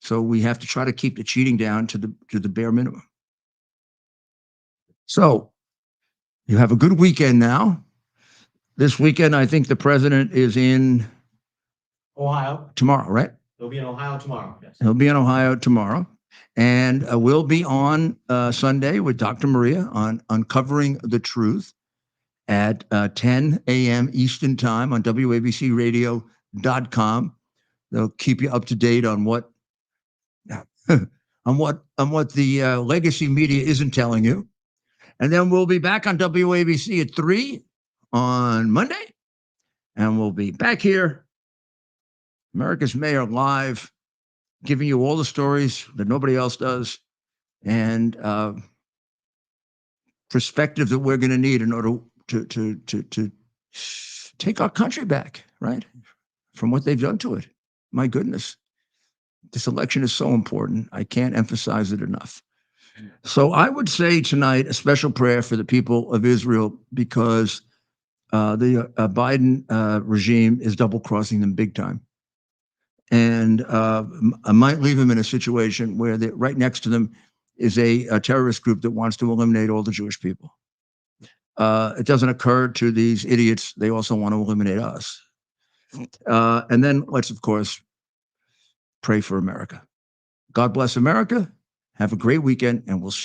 A: So we have to try to keep the cheating down to the bare minimum. So you have a good weekend now. This weekend, I think the president is in
B: Ohio.
A: tomorrow, right?
B: He'll be in Ohio tomorrow. Yes.
A: He'll be in Ohio tomorrow. And we'll be on Sunday with Dr. Maria on Uncovering the Truth at 10 a.m. Eastern Time on WABCRadio.com. They'll keep you up to date on what on what the legacy media isn't telling you. And then we'll be back on WABC at 3 on Monday. And we'll be back here, America's Mayor Live, giving you all the stories that nobody else does and perspective that we're going to need in order to take our country back, right? From what they've done to it. My goodness. This election is so important. I can't emphasize it enough. So I would say tonight a special prayer for the people of Israel because the Biden regime is double-crossing them big time. And I might leave them in a situation where right next to them is a terrorist group that wants to eliminate all the Jewish people. It doesn't occur to these idiots. They also want to eliminate us. And then let's, of course, pray for America. God bless America. Have a great weekend, and we'll see